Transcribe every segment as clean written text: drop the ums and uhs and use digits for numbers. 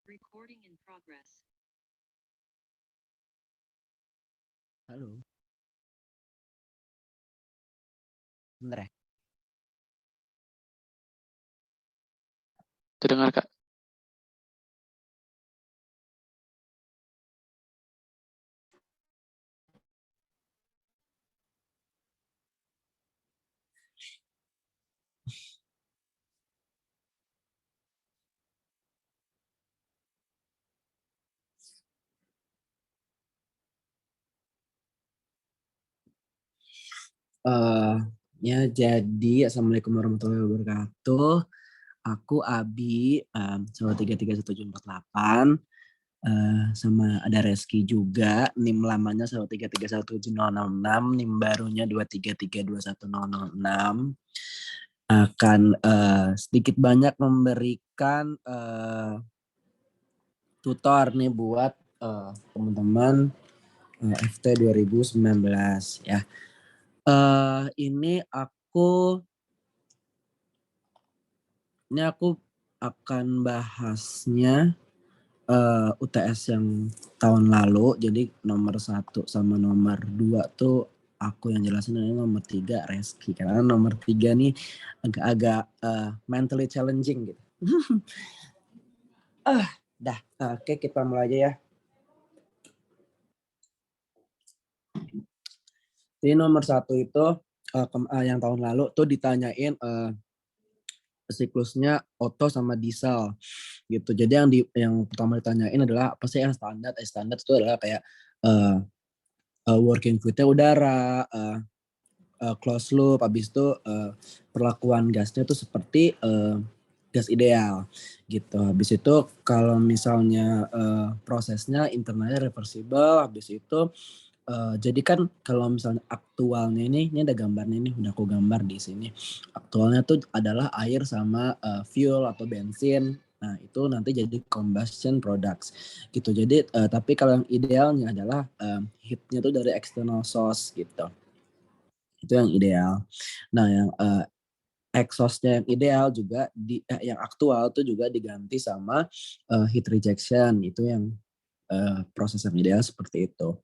Recording in progress. Halo, bener ya? Terdengar, Kak. Eh, jadi Assalamualaikum warahmatullahi wabarakatuh. Aku Abi, 1331748. Sama ada Reski juga, NIM lamanya 1331766, NIM barunya 233210006. Akan sedikit banyak memberikan tutor nih buat teman-teman FT 2019 ya. Ini aku akan bahasnya UTS yang tahun lalu. Jadi nomor 1 sama nomor 2 tuh aku yang jelasin, ini nomor 3 Reski. Karena nomor 3 nih agak-agak mentally challenging gitu. Oke, kita mulai aja ya. Jadi nomor 1 itu yang tahun lalu tuh ditanyain siklusnya auto sama diesel gitu. Jadi yang pertama ditanyain adalah apa sih yang standar? Standar itu adalah kayak working fluidnya udara, close loop, habis itu perlakuan gasnya tuh seperti gas ideal gitu. Habis itu kalau misalnya prosesnya internalnya reversible, habis itu jadi kan kalau misalnya aktualnya ini ada gambarnya nih, udah aku gambar di sini. Aktualnya tuh adalah air sama fuel atau bensin. Nah itu nanti jadi combustion products gitu. Jadi tapi kalau yang idealnya adalah heatnya tuh dari external source gitu. Itu yang ideal. Nah yang exhaustnya yang ideal juga yang aktual tuh juga diganti sama heat rejection. Itu yang proses yang ideal seperti itu.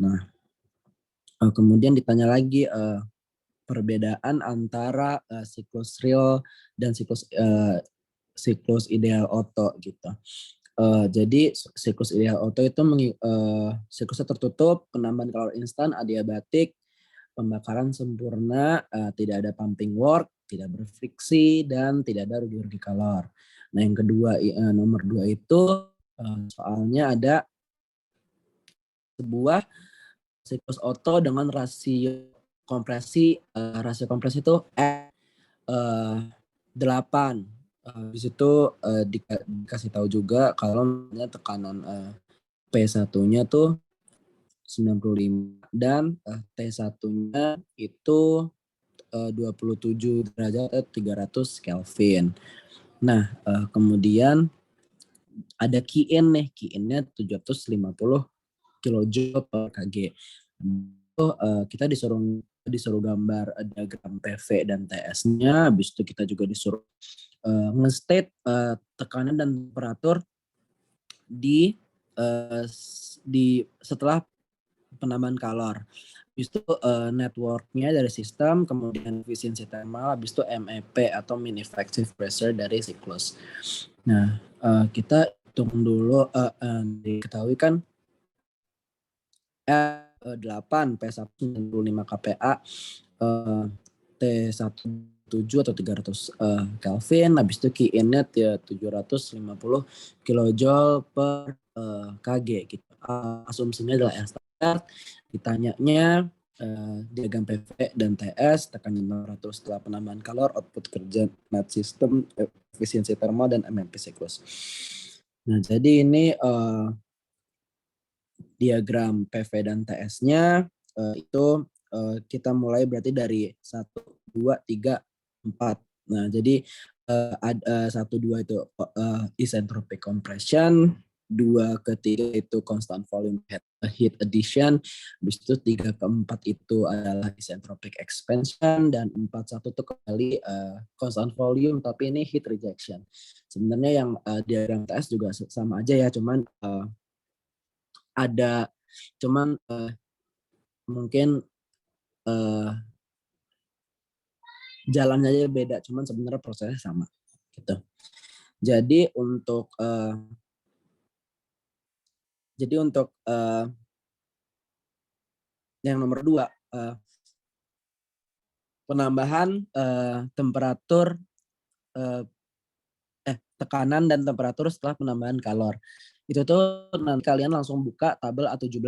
Nah kemudian ditanya lagi perbedaan antara siklus real dan siklus ideal Otto gitu. Jadi siklus ideal Otto itu siklusnya tertutup, penambahan kalori instan, adiabatik, pembakaran sempurna, tidak ada pumping work, tidak berfriksi, dan tidak ada rugi-rugi kalor. Nah yang kedua, nomor 2 itu soalnya ada sebuah siklus Otto dengan rasio kompresi itu 8. Habis itu dikasih tahu juga kalau tekanan P1-nya tuh 95 dan T1-nya itu 27 derajat atau 300 Kelvin. Nah, kemudian ada Qin nih, Qin-nya 750 kilojoule per kg. Itu kita disuruh gambar diagram PV dan TS-nya. Habis itu kita juga disuruh nge-state tekanan dan temperatur di setelah penambahan kalor. Habis itu networknya dari sistem, kemudian efisiensi thermal, habis itu MEP atau mean effective pressure dari siklus. Nah, kita hitung dulu, diketahui kan 8 P195 kPa, T1 7 atau 300 Kelvin, habis itu Qin-nya 750 kilojoule per kg gitu. Asumsinya adalah R standar, ditanyanya diagram PV dan TS, tekanan 600 setelah penambahan kalor, output kerja net system, efisiensi thermal, dan MMP siklus. Nah jadi ini diagram PV dan TS-nya itu kita mulai berarti dari 1, 2, 3, 4. Nah, jadi 1, 2 itu isentropic compression, 2 ke 3 itu constant volume heat addition, habis itu 3 ke 4 itu adalah isentropic expansion, dan 4 1 itu kembali constant volume tapi ini heat rejection. Sebenarnya yang diagram TS juga sama aja ya, cuman mungkin jalannya aja beda, cuman sebenarnya prosesnya sama gitu. Jadi untuk yang nomor 2, penambahan temperatur tekanan dan temperatur setelah penambahan kalor. Itu tuh nanti kalian langsung buka tabel A17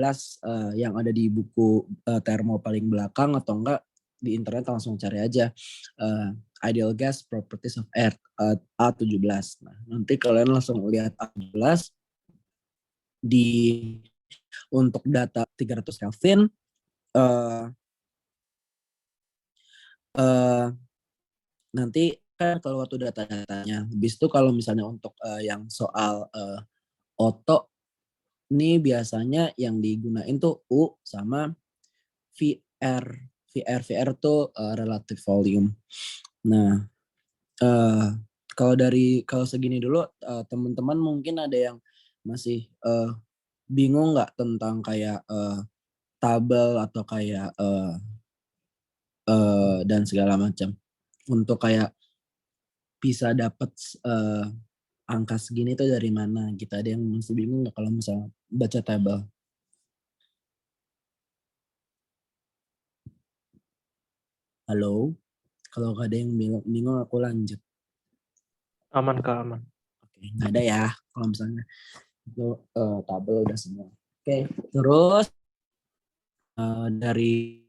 yang ada di buku termo paling belakang, atau enggak di internet langsung cari aja ideal gas properties of air A17. Nah, nanti kalian langsung lihat A17 untuk data 300 Kelvin nanti kan kalau waktu data-datanya. Habis itu kalau misalnya untuk yang soal oto, ini biasanya yang digunain tuh U sama VR. VR tuh relative volume. Nah, kalau segini dulu teman-teman mungkin ada yang masih bingung nggak tentang kayak tabel atau kayak dan segala macam. Untuk kayak bisa dapat angka segini tuh dari mana gitu. Ada yang masih bingung nggak kalau misalnya baca tabel? Halo? Kalau nggak ada yang bingung aku lanjut. Aman Kak, aman. Oke, nggak ada ya kalau misalnya itu tabel udah semua. Oke, terus dari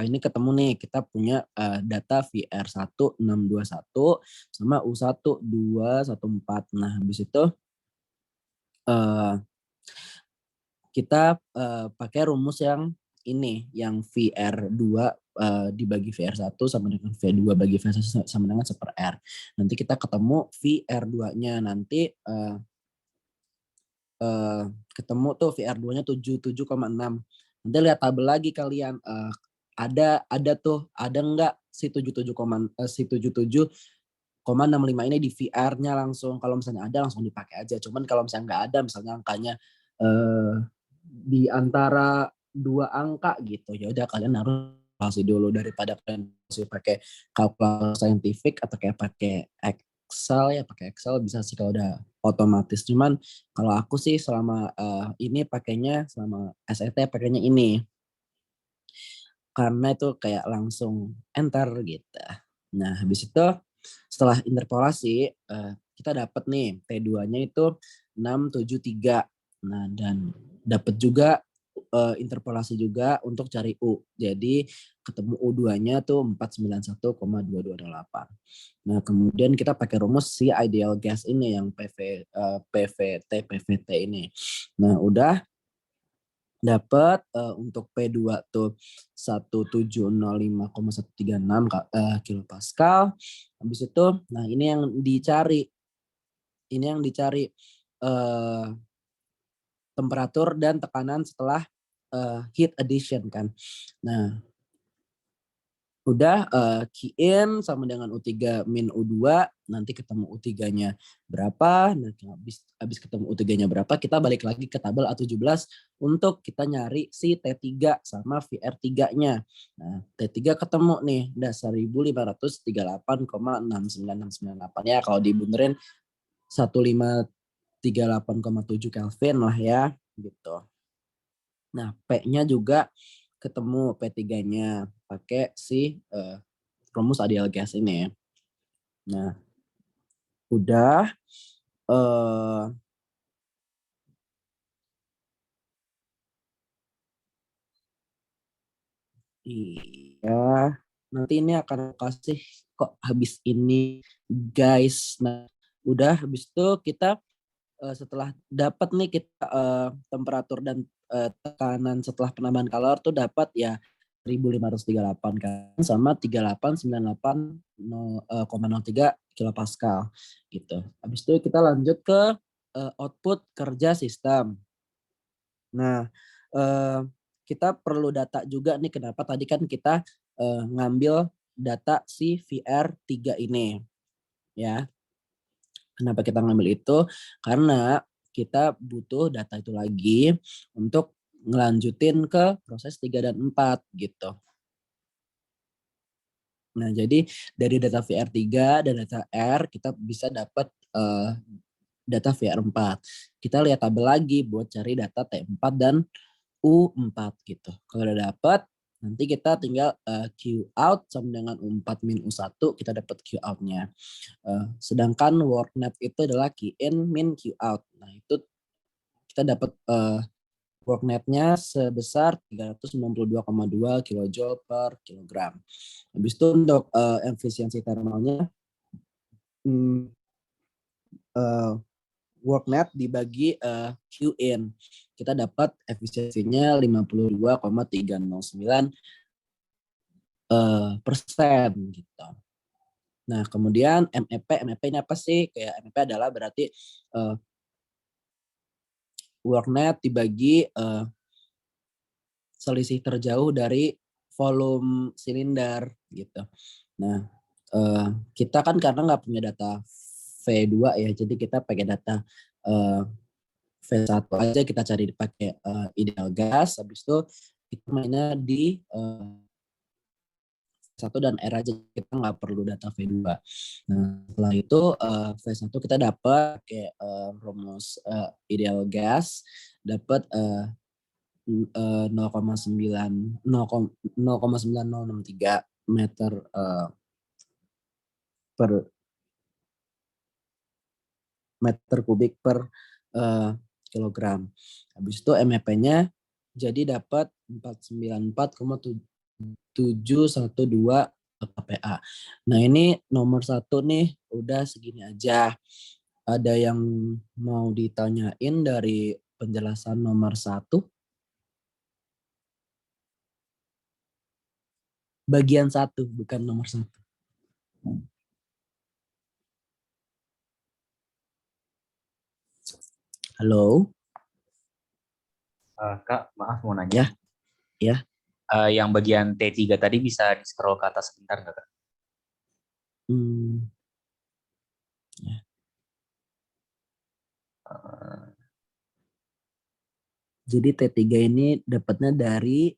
ini ketemu nih, kita punya data VR1621 sama U12114. Nah, habis itu kita pakai rumus yang ini, yang VR2 dibagi VR1 sama dengan V2 bagi VR1 sama dengan 1/R. Nanti kita ketemu VR2-nya, nanti ketemu tuh VR2-nya 77,6. Nanti lihat tabel lagi kalian, ada enggak si 77,65 ini di VR-nya langsung. Kalau misalnya ada langsung dipakai aja. Cuman kalau misalnya nggak ada, misalnya angkanya di antara 2 angka gitu, ya udah kalian harus kalkulasi dulu daripada kalian pakai kalkulator saintifik atau kayak pakai Excel. Ya pakai Excel bisa sih kalau udah otomatis. Cuman kalau aku sih selama ini pakainya, selama SET pakainya ini. Karena itu kayak langsung enter gitu. Nah, habis itu setelah interpolasi kita dapat nih T2-nya itu 673. Nah, dan dapat juga interpolasi juga untuk cari U. Jadi ketemu U2-nya tuh 491,228. Nah, kemudian kita pakai rumus si ideal gas ini yang PVT ini. Nah, udah dapat untuk P2 tuh 1705,136 kilopascal. Habis itu, nah ini yang dicari temperatur dan tekanan setelah heat addition kan. Nah, udah key in sama dengan U3 min U2, nanti ketemu U3-nya berapa. Nah, habis ketemu U3-nya berapa, kita balik lagi ke tabel A17 untuk kita nyari si T3 sama VR3-nya. Nah, T3 ketemu nih, udah 1538,69698 ya, kalau dibenerin 1538,7 Kelvin lah ya gitu. Nah, P-nya juga ketemu, P3-nya pakai si rumus ideal gas ini. Nah, udah iya, nanti ini akan kasih kok habis ini guys. Nah, udah habis itu kita setelah dapat nih kita temperatur dan tekanan setelah penambahan kalor tuh dapat ya 1538 kan sama 3898,03 kilopascal gitu. Habis itu kita lanjut ke output kerja sistem. Nah, kita perlu data juga nih, kenapa tadi kan kita ngambil data si VR3 ini ya. Kenapa kita ngambil itu? Karena kita butuh data itu lagi untuk ngelanjutin ke proses 3 dan 4 gitu. Nah, jadi dari data VR3 dan data R kita bisa dapat data VR4. Kita lihat tabel lagi buat cari data T4 dan U4 gitu. Kalau udah dapat, nanti kita tinggal Q out sama dengan U4 min U1, kita dapat Q out-nya. Sedangkan worknet itu adalah Q in min Q out. Nah, itu kita dapat worknet-nya sebesar 392,2 kilojoule per kilogram. Habis itu untuk efisiensi thermalnya, worknet dibagi Q in. Kita dapat efisiensinya 52,309% gitu. Nah, kemudian MEP ini apa sih? Kayak MEP adalah berarti worknet dibagi selisih terjauh dari volume silinder gitu. Nah, kita kan karena nggak punya data V2 ya, jadi kita pakai data V1 aja, kita cari pakai ideal gas. Habis itu kita mainnya di V1 dan R aja, kita nggak perlu data V2. Nah, setelah itu V1 kita dapat kayak rumus ideal gas, dapat 0,9063 meter per meter kubik per kilogram. Habis itu MEP-nya jadi dapat 494,712 kPa. Nah, ini nomor 1 nih udah segini aja. Ada yang mau ditanyain dari penjelasan nomor 1? Bagian 1, bukan nomor 1. Halo? Kak, maaf mau nanya. Ya. Yang bagian T3 tadi bisa di-scroll ke atas sebentar nggak, Kak? Ya. Jadi T3 ini dapatnya dari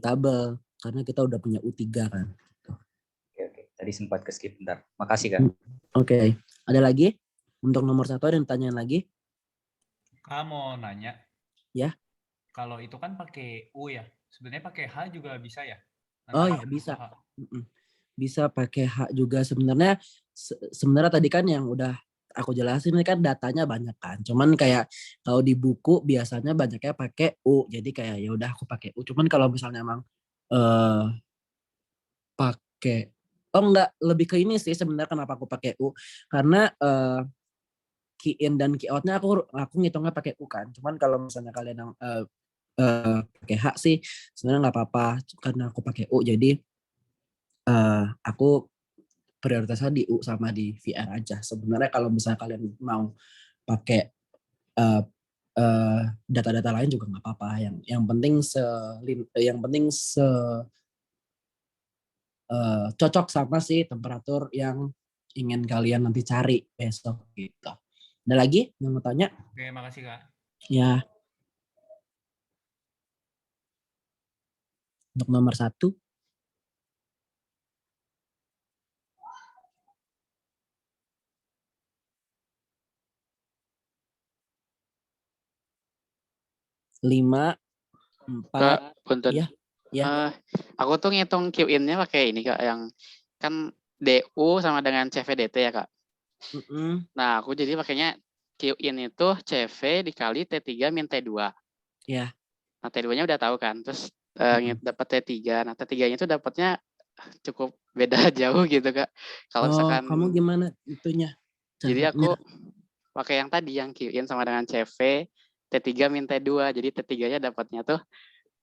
tabel, karena kita udah punya U3 kan. Oke. Tadi sempat ke-skip bentar. Makasih, Kak. Oke. Ada lagi? Untuk nomor 1 ada yang tanyain lagi? Kak mau nanya. Ya. Kalau itu kan pakai U ya. Sebenarnya pakai H juga bisa ya? Oh ya, bisa. Bisa pakai H juga sebenarnya. Sebenarnya tadi kan yang udah aku jelasin ini kan datanya banyak kan. Cuman kayak kalau di buku biasanya banyaknya pakai U. Jadi kayak ya udah aku pakai U. Cuman kalau misalnya emang pakai enggak, lebih ke ini sih sebenarnya kenapa aku pakai U. Karena key in dan key out-nya aku ngitungnya pakai U kan. Cuman kalau misalnya kalian yang pakai H sih sebenarnya nggak apa-apa karena aku pakai U. Jadi aku prioritasnya di U sama di VR aja. Sebenarnya kalau misalnya kalian mau pakai data-data lain juga nggak apa-apa. Yang penting cocok sama si temperatur yang ingin kalian nanti cari besok gitu. Ada lagi yang mau tanya? Oke, makasih Kak. Ya. Untuk nomor 1. Lima, 4, Punten. ya. Aku tuh ngitung Q-in-nya pakai ini Kak, yang kan DU sama dengan CVDT ya Kak. Nah, aku jadi pakainya Q-in itu CV dikali T3 min T2. Ya. Nah, T2-nya udah tahu kan. Terus dapat T3. Nah, T3-nya itu dapatnya cukup beda jauh gitu Kak. Kalau misalkan kamu gimana itunya? Jadi aku pakai yang tadi yang Q-in sama dengan CV T3 min T2. Jadi T3-nya dapatnya tuh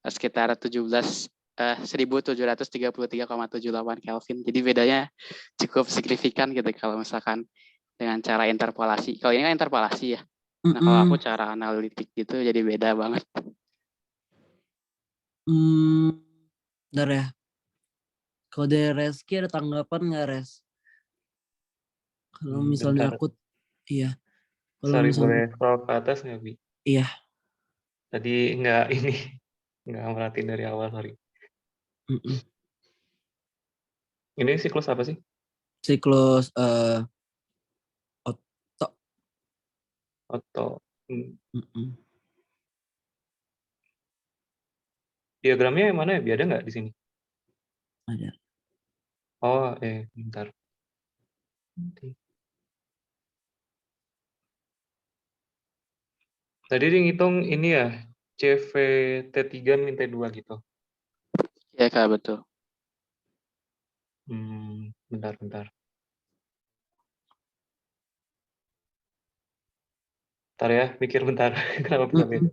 sekitar 1733,78 Kelvin. Jadi bedanya cukup signifikan gitu kalau misalkan dengan cara interpolasi. Kalau ini kan interpolasi ya. Nah kalau aku cara analitik gitu jadi beda banget. Bentar ya. Kalau dari Reski ada tanggapan nggak, Res? Kalau misalnya Bentar. aku, iya. Kalau Sorry, misalnya, boleh scroll ke atas nggak, Bi? iya. Tadi nggak ini, nggak merhatiin dari awal, sorry. Mm-mm. Ini siklus apa sih? Siklus Otto. Atau Mm-mm. diagramnya yang mana ya? Bi, ada nggak di sini? Ada. Oh, bentar. Tadi dia ngitung ini ya, CV T3 min T2 gitu. Iya Kak, betul. Bentar. Bentar ya, mikir bentar. Kenapa bisa beda?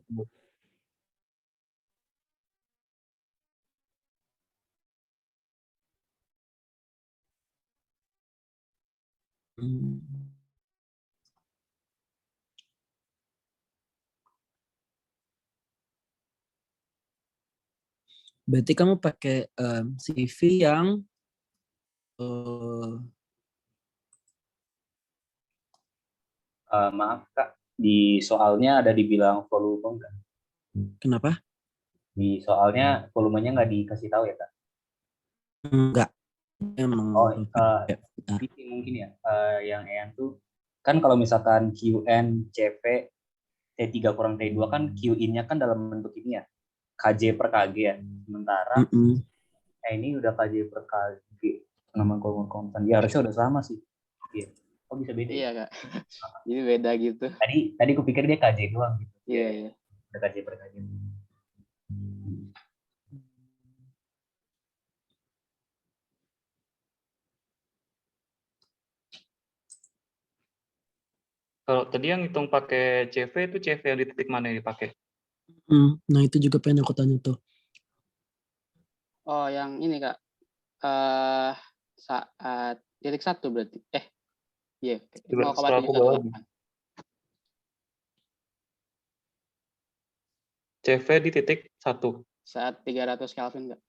Berarti kamu pakai CV yang Maaf Kak, di soalnya ada dibilang volume enggak? kenapa? Di soalnya volumenya nggak dikasih tahu ya Kak? Enggak. Emang Oh, mungkin ya, yang EAN tuh kan kalau misalkan QN, CV, T3 kurang T2 kan QIN-nya kan dalam bentuk ini ya, KJ per KG ya. Sementara ini udah KJ per KG, nama konstan. Ya harusnya udah sama sih. Iya. Oh bisa beda Iya ya? Kak. Jadi beda gitu. Tadi aku pikir dia KJ doang gitu. Iya. Udah KJ per KG. Kalau tadi yang hitung pakai CV itu CV yang di titik mana yang dipakai? Nah itu juga pengen aku tanya tuh. Oh, yang ini Kak. Saat titik 1 berarti. Iya. Coba scroll ke bawah. CV di titik 1. Saat 300 Kelvin Kak.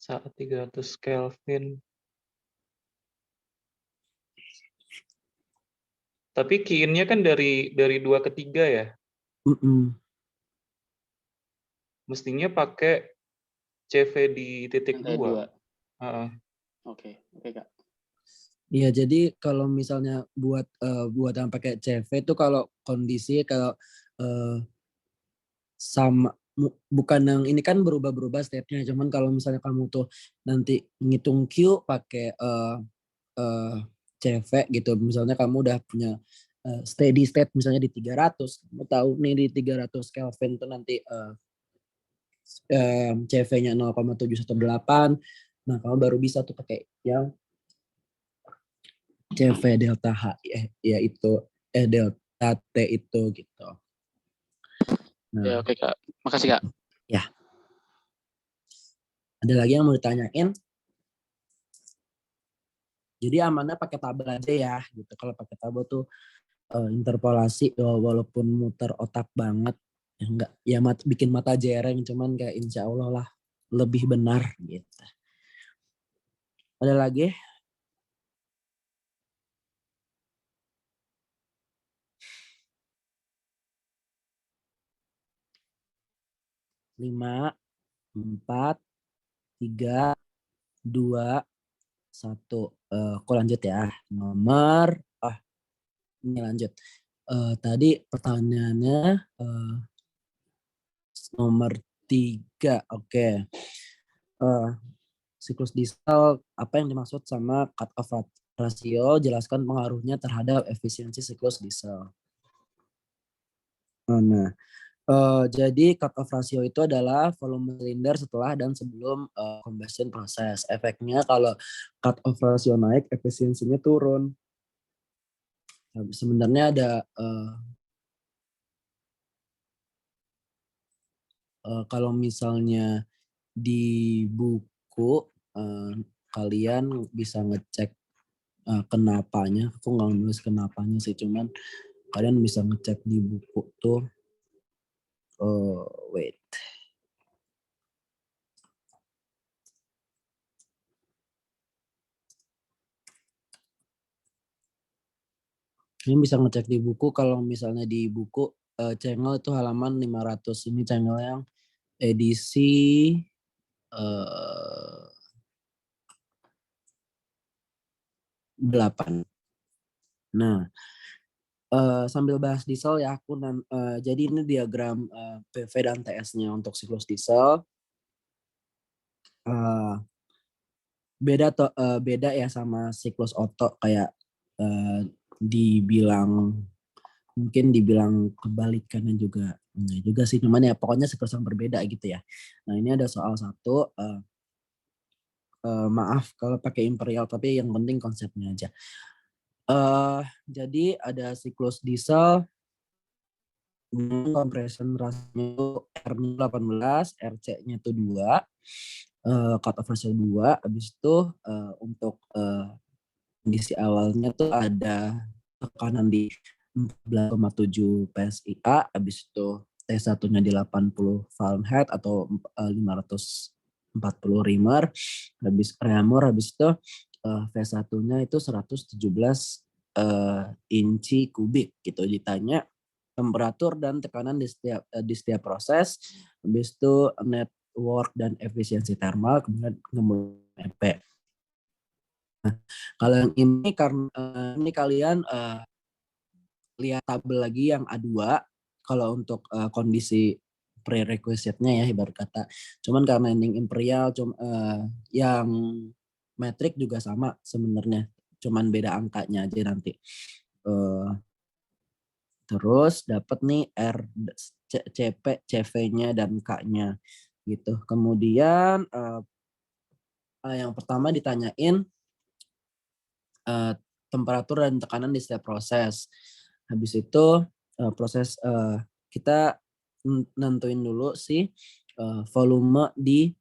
Saat 300 Kelvin. Tapi QIN-nya kan dari 2 ke 3 ya? Mestinya pakai CV di titik 2. Oke Kak. Iya, jadi kalau misalnya buat yang pakai CV itu kalau kondisi kalau sama bukan yang ini kan berubah-berubah stepnya, cuman kalau misalnya kamu tuh nanti ngitung Q pakai CV gitu, misalnya kamu udah punya steady state misalnya di 300, kamu tahu nih di 300 Kelvin tuh nanti CV-nya 0,718, nah kamu baru bisa tuh pakai yang CV delta H yaitu delta T itu gitu. Nah, Ya oke Kak. Makasih Kak. ya. Ada lagi yang mau ditanyain? Jadi amannya pakai tabel aja ya gitu. Kalau pakai tabel tuh interpolasi walaupun muter otak banget ya enggak ya bikin mata jereng, cuman kayak insya Allah lah lebih benar gitu. Ada lagi? Lima, 4, 3, 2, 1. Aku lanjut ya. Ini lanjut. Tadi pertanyaannya nomor 3. Oke. Siklus diesel, apa yang dimaksud sama cut off ratio? Jelaskan pengaruhnya terhadap efisiensi siklus diesel. Nah, jadi cut off ratio itu adalah volume silinder setelah dan sebelum combustion proses. Efeknya kalau cut off ratio naik, efisiensinya turun. Nah, sebenarnya ada Kalau misalnya di buku kalian bisa ngecek kenapanya. Aku nggak nulis kenapanya sih, cuman kalian bisa ngecek di buku tuh. Wait. Kalian bisa ngecek di buku. Kalau misalnya di buku channel itu halaman 500. Ini channel yang edisi 8. Nah, sambil bahas diesel ya, jadi ini diagram PV dan TS-nya untuk siklus diesel. Beda ya sama siklus Otto, kayak mungkin dibilang kebalikannya juga enggak juga sih, cuman ya pokoknya siklus yang berbeda gitu ya. Nah, ini ada soal satu, maaf kalau pakai imperial, tapi yang penting konsepnya aja. Jadi ada siklus diesel, compression rasanya itu R-nya 18, RC-nya itu 2, cut off ratio 2. Habis itu untuk kondisi awalnya tuh ada tekanan di 14,7 PSIA, habis itu T1-nya di 80 Fahrenheit atau 540 Reamer, habis itu V1-nya itu 117 inci kubik gitu. Ditanya temperatur dan tekanan di setiap proses, habis itu network dan efisiensi thermal, kemudian MP. Nah, kalau yang ini karena ini kalian lihat tabel lagi yang A2 kalau untuk kondisi prerequisite-nya ya, ibarat kata. Cuman karena ending imperial, yang metrik juga sama sebenarnya, cuman beda angkanya aja nanti. Terus dapat nih CP, CV-nya dan K-nya gitu. Kemudian yang pertama ditanyain temperatur dan tekanan di setiap proses. Habis itu proses kita nentuin dulu sih volume di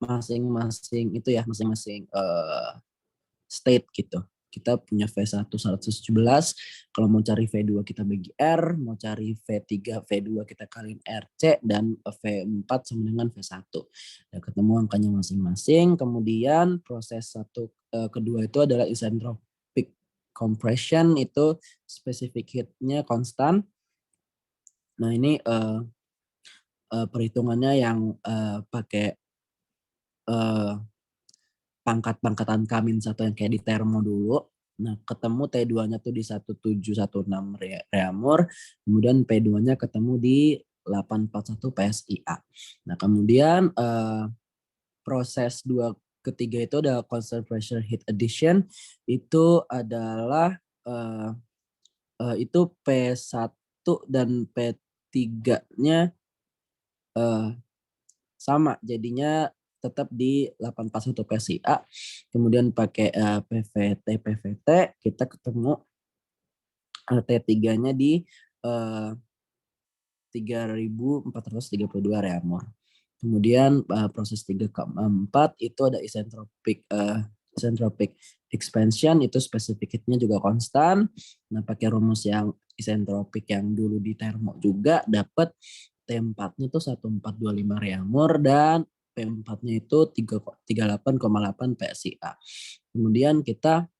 masing-masing itu ya, masing-masing state gitu. Kita punya V1 117, kalau mau cari V2 kita bagi R, mau cari V3, V2 kita kaliin RC, dan V4 sama dengan V1. Nah, ketemu angkanya masing-masing, kemudian proses kedua itu adalah isentropic compression, itu specific heat-nya konstan. Nah, ini perhitungannya yang pakai pangkat-pangkatan K-1 yang kayak di termo dulu. Nah, ketemu T2-nya tuh di 1716 Reaumur, kemudian P2-nya ketemu di 841 PSIA. Nah, kemudian proses ketiga itu ada constant pressure heat addition, itu adalah itu P1 dan P3-nya sama, jadinya tetap di 841 PSIA. Kemudian pakai PVT, kita ketemu T3-nya di 3432 Reaumur. Kemudian proses 3 ke 4 itu ada isentropic expansion, itu specific heat-nya juga konstan. Nah, pakai rumus yang isentropik yang dulu di termo juga, dapat T4-nya itu 1425 Reaumur dan P4-nya itu 38,8 PSIA. Kemudian kita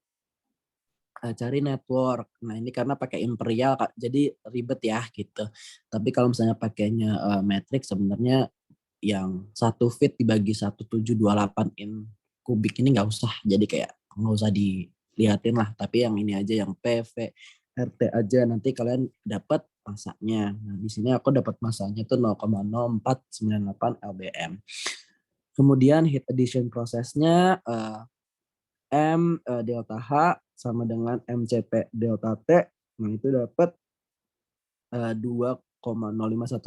cari network. Nah, ini karena pakai imperial jadi ribet ya gitu. Tapi kalau misalnya pakainya metrik, sebenarnya yang 1 feet dibagi 1728 in kubik ini nggak usah. Jadi kayak nggak usah dilihatin lah. Tapi yang ini aja, yang PV, RT aja, nanti kalian dapat masanya. Nah, di sini aku dapat masanya tuh 0,0498 lbm. Kemudian heat addition prosesnya M delta H sama dengan MCP delta T. Nah, itu dapat 2,051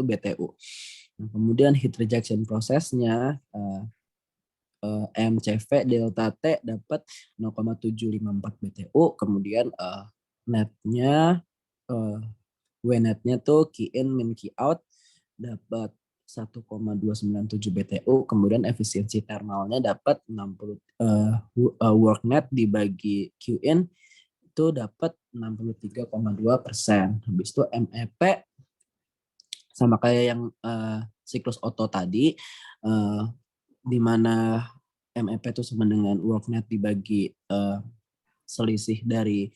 BTU. Nah, kemudian heat rejection prosesnya MCV delta T dapat 0,754 BTU. Kemudian netnya WNet-nya tuh key in min key out dapat 1,297 BTU, kemudian efisiensi thermalnya dapat 60 work net dibagi QN itu dapat 63,2%. Habis itu MEP sama kayak yang siklus Otto tadi, di mana MEP itu sama dengan work net dibagi selisih dari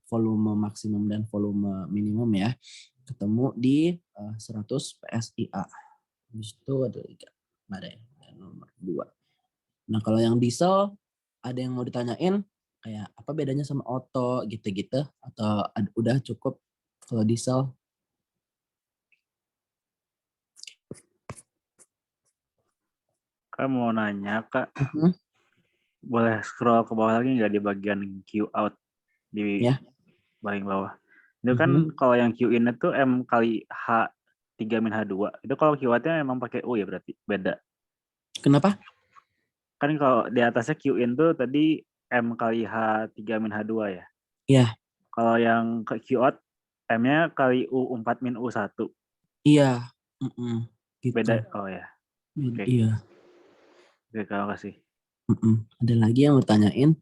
volume maksimum dan volume minimum ya, ketemu di 100 PSIA. Habis itu ada nomor 2. Nah kalau yang diesel ada yang mau ditanyain kayak apa bedanya sama Otto gitu-gitu, atau udah cukup kalau diesel? Kak mau nanya Kak, boleh scroll ke bawah lagi nggak di bagian Q out di Ya. paling bawah. Itu kan kalau yang Q in itu M kali H 3 min H2. Itu kalau Q out-nya emang pakai U ya berarti? Beda. Kenapa? Kan kalau di atasnya Q in tuh tadi M kali H 3 min H2 ya? Iya. Kalau yang ke Q out M-nya kali U4 min U1. Iya. Gitu. Beda. Oh ya. Okay. Oke. Iya. Oke, terima kasih. Ada lagi yang mau tanyain?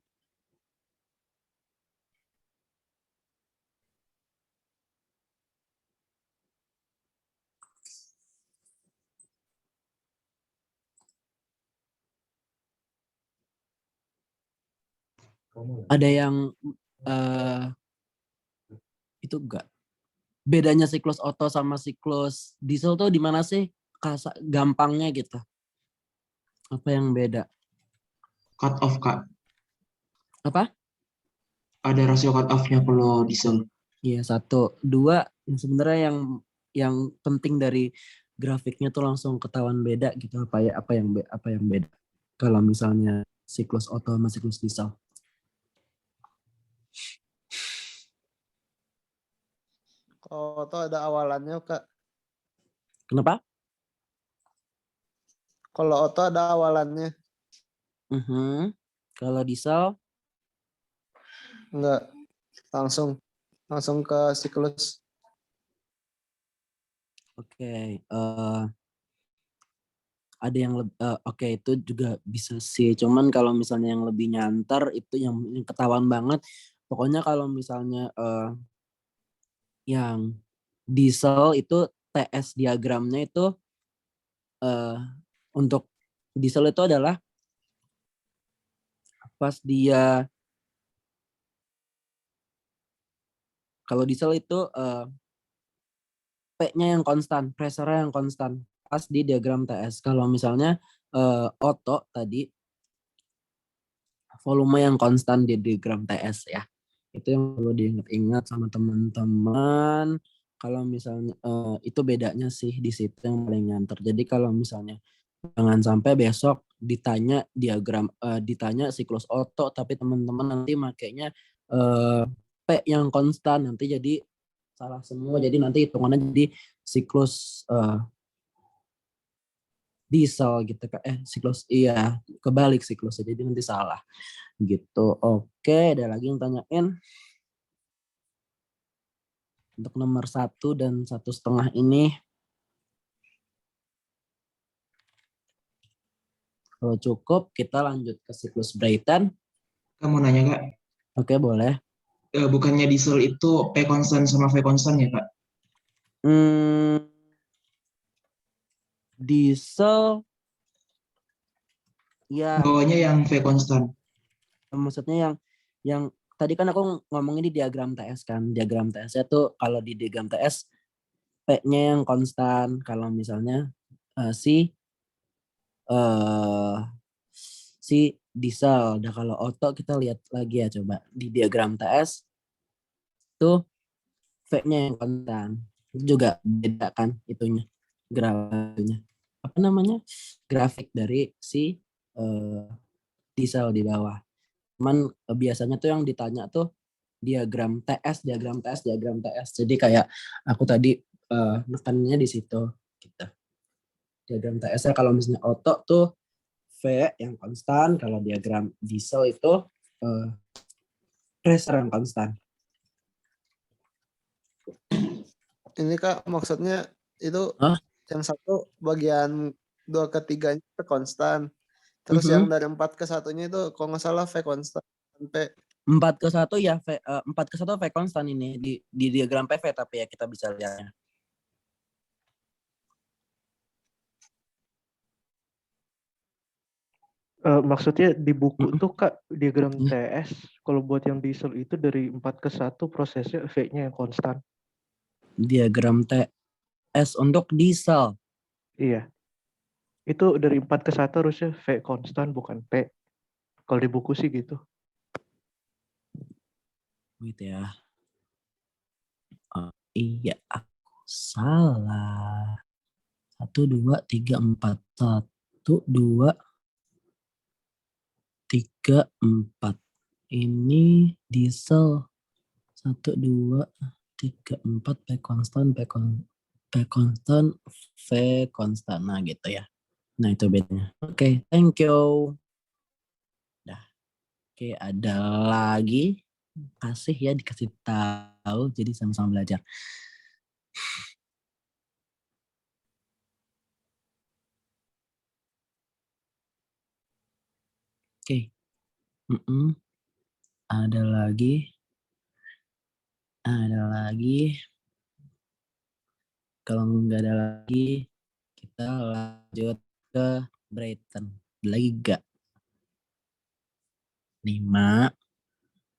Ada yang itu enggak? Bedanya siklus Otto sama siklus diesel tuh di mana sih? Gampangnya gitu. Apa yang beda? Cut off, Kak. Apa? Ada rasio cut off-nya kalau diesel. Iya, 1. 2, sebenarnya yang penting dari grafiknya tuh langsung ketahuan beda gitu, apa yang beda kalau misalnya siklus Otto sama siklus diesel. Kalau Otto ada awalannya, Kak. Kenapa? Kalau Otto ada awalannya. Kalau diesel? Enggak. Langsung ke siklus. Oke. Ada yang oke, itu juga bisa sih. Cuman kalau misalnya yang lebih nyantar itu yang ketahuan banget. Pokoknya kalau misalnya yang diesel itu TS diagramnya itu untuk diesel itu adalah pas dia, kalau diesel itu P-nya yang konstan, pressure-nya yang konstan pas di diagram TS. Kalau misalnya Otto tadi volume yang konstan di diagram TS ya. Itu yang perlu diingat-ingat sama teman-teman. Kalau misalnya itu bedanya sih di situ yang paling nyantar. Jadi kalau misalnya jangan sampai besok ditanya ditanya siklus Otto tapi teman-teman nanti makainya P yang konstan, nanti jadi salah semua. Jadi nanti hitungannya jadi siklus diesel gitu, siklus, iya kebalik siklusnya, jadi nanti salah gitu. Oke, ada lagi yang tanyain untuk nomor 1 dan 1,5 ini? Kalau cukup kita lanjut ke siklus Brayton. Kamu nanya, Kak? Oke, boleh. Bukannya diesel itu P konstan sama V konstan ya, Kak? Diesel ya. Bawahnya yang V konstan. Maksudnya yang tadi kan aku ngomongin di diagram TS kan. Diagram TS-nya tuh kalau di diagram TS P-nya yang konstan. Kalau misalnya si diesel. Udah, kalau Otto kita lihat lagi ya, coba di diagram TS tuh V-nya yang konstan. Itu juga beda kan itunya, grafiknya. Apa namanya? Grafik dari si diesel di bawah. Cuman biasanya tuh yang ditanya tuh diagram TS. Jadi kayak aku tadi nekannya di situ gitu. Diagram TS-nya kalau misalnya Otto tuh V yang konstan, kalau diagram diesel itu pressure yang konstan. Ini Kak, maksudnya itu Yang satu bagian 2 ke 3-nya itu konstan. Terus yang dari 4 ke 1-nya itu kalau nggak salah V konstan. Sampai 4 ke 1 ya, 4 ke 1 V konstan ini di diagram PV, tapi ya kita bisa lihatnya. Maksudnya di buku Mm-mm. tuh Kak, diagram Ya. TS, kalau buat yang diesel itu dari 4 ke 1 prosesnya V-nya yang konstan. Diagram TS untuk diesel. Iya. Itu dari 4 ke 1 harusnya V konstan bukan P. Kalau di buku sih gitu. Gitu ya. Oh, iya, aku salah. 1, 2, 3, 4. 1, 2, 3, 4. Ini diesel. 1, 2, 3, 4. P konstan, P konstan, V konstan. Nah gitu ya. Nah itu bedanya. Oke, thank you. Dah. Oke, ada lagi. Kasih ya, dikasih tahu. Jadi sama-sama belajar. Oke. Ada lagi. Ada lagi. Kalau nggak ada lagi, kita lanjut ke Brighton. Ada lagi nggak? 5,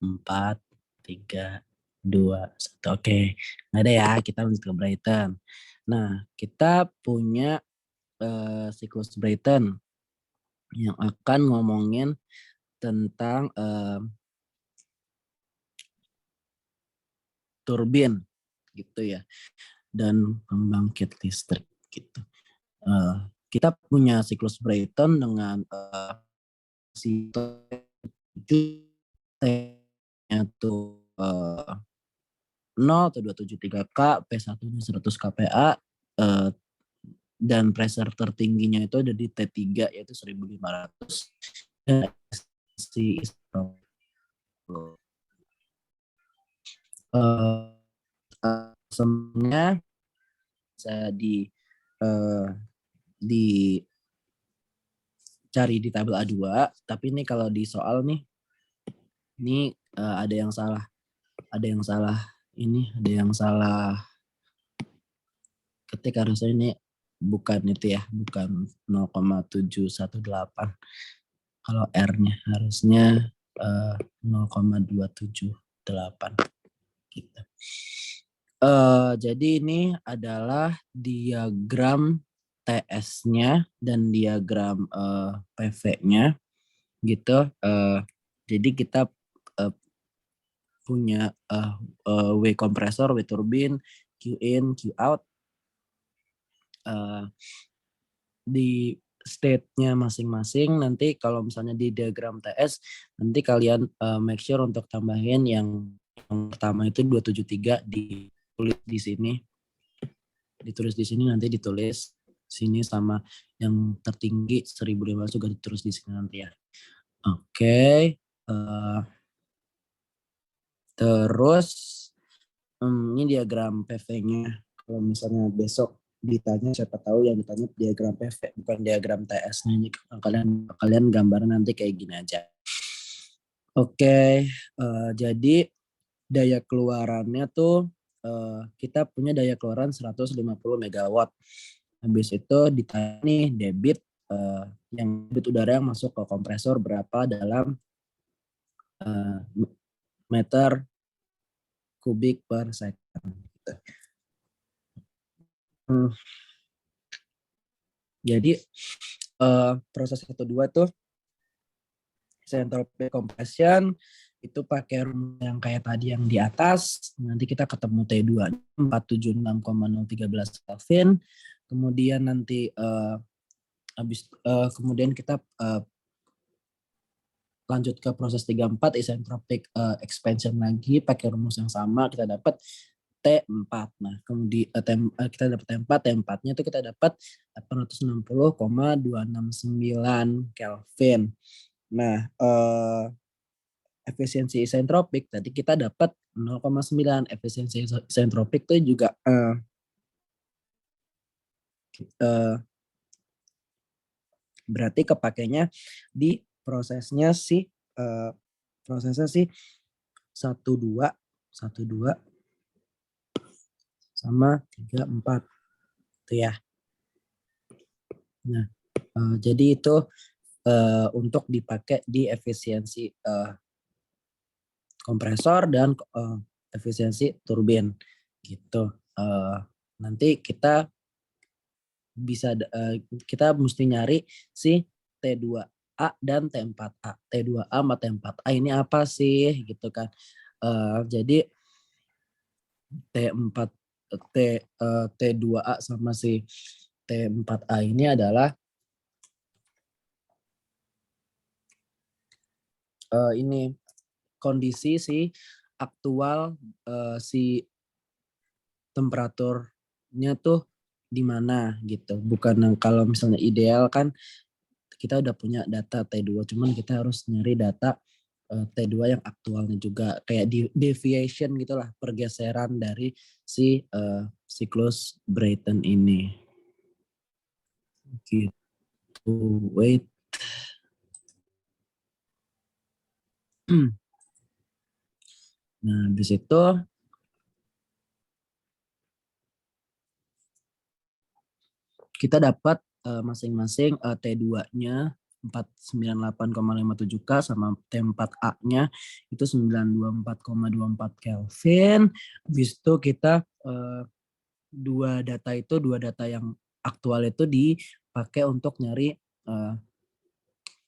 4, 3, 2, 1. Oke, nggak ada ya. Kita lanjut ke Brighton. Nah, kita punya siklus Brighton yang akan ngomongin tentang turbin gitu ya, dan pembangkit listrik gitu. Kita punya siklus Brighton dengan si T-nya tuh 0 atau 273K, P1-nya 100 kPa, dan pressure tertingginya itu ada di T3 yaitu 1500. Dan si sebenarnya bisa dicari di tabel A2, tapi ini kalau di soal nih, ini ada yang salah. Ada yang salah ini, ada yang salah ketik, harusnya ini bukan itu ya, bukan 0,718. Kalau R-nya harusnya 0,278 gitu. Jadi ini adalah diagram TS-nya dan diagram PV-nya gitu. Jadi kita punya W kompresor, W turbin, Q in, Q out. Di state-nya masing-masing. Nanti kalau misalnya di diagram TS, nanti kalian make sure untuk tambahin yang pertama itu 273 ditulis di sini. Ditulis di sini, nanti ditulis sini, sama yang tertinggi 1500 juga ditulis di sini nanti ya. Oke. Terus ini diagram PV-nya. Kalau misalnya besok ditanya, siapa tahu yang ditanya diagram PV bukan diagram TS-nya. Kalian gambar nanti kayak gini aja. Oke, jadi daya keluarannya tuh kita punya daya keluaran 150 megawatt. Habis itu ditanya nih debit yang debit udara yang masuk ke kompresor berapa dalam meter kubik per second. Jadi proses 1-2 tuh isentropic compression itu pakai rumus yang kayak tadi yang di atas. Nanti kita ketemu T2 476,013 Kelvin. Kemudian nanti kemudian kita lanjut ke proses 3-4 isentropic expansion lagi pakai rumus yang sama, kita dapat T4. Nah, kemudian kita dapat T4, T4-nya itu kita dapat 860,269 Kelvin. Nah, efisiensi isentropik tadi kita dapat 0,9. Efisiensi isentropik itu juga eh, berarti kepakainya di prosesnya si 1 2 sama 3 4 tuh ya. Nah, jadi itu untuk dipakai di efisiensi kompresor dan efisiensi turbin gitu. Nanti kita mesti nyari si T2A dan T4A. T2A sama T4A ini apa sih gitu kan. Jadi T2A sama si T4A ini adalah ini kondisi si aktual si temperaturnya tuh di mana gitu. Bukan yang kalau misalnya ideal kan kita udah punya data T2, cuman kita harus nyari data T2 yang aktualnya juga, kayak deviation gitulah, pergeseran dari si siklus Brayton ini. Gitu. Wait. Nah, habis itu kita dapat masing-masing T2-nya 498,57 K sama T4A-nya itu 924,24 Kelvin. Habis itu kita dua data yang aktual itu dipakai untuk nyari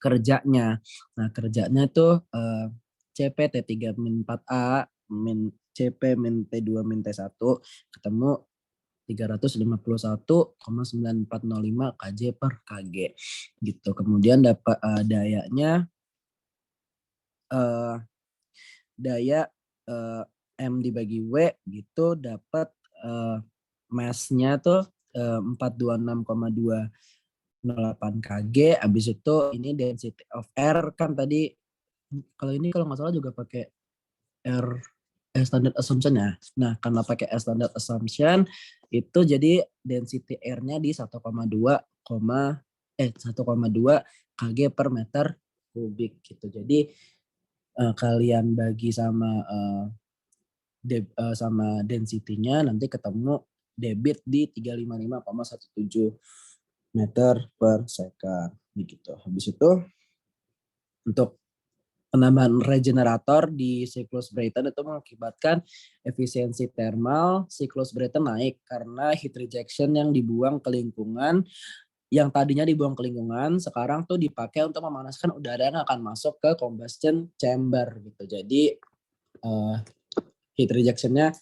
kerjanya. Nah, kerjanya itu CP T3 min 4A min CP min T2 min T1 ketemu 351,9405 kJ per kg gitu. Kemudian dapat dayanya daya M dibagi W gitu, dapat mass-nya tuh 426,208 kg. Habis itu ini density of air kan tadi, kalau nggak salah juga pakai standard assumption ya. Nah, karena pakai standard assumption itu jadi density air-nya di 1,2 kg per meter kubik gitu. Jadi kalian bagi sama sama density-nya nanti ketemu debit di 355,17 meter per second begitu. Habis itu untuk penambahan regenerator di siklus Brayton itu mengakibatkan efisiensi thermal siklus Brayton naik karena heat rejection yang dibuang ke lingkungan, yang tadinya dibuang ke lingkungan sekarang tuh dipakai untuk memanaskan udara yang akan masuk ke combustion chamber gitu. Jadi heat rejection-nya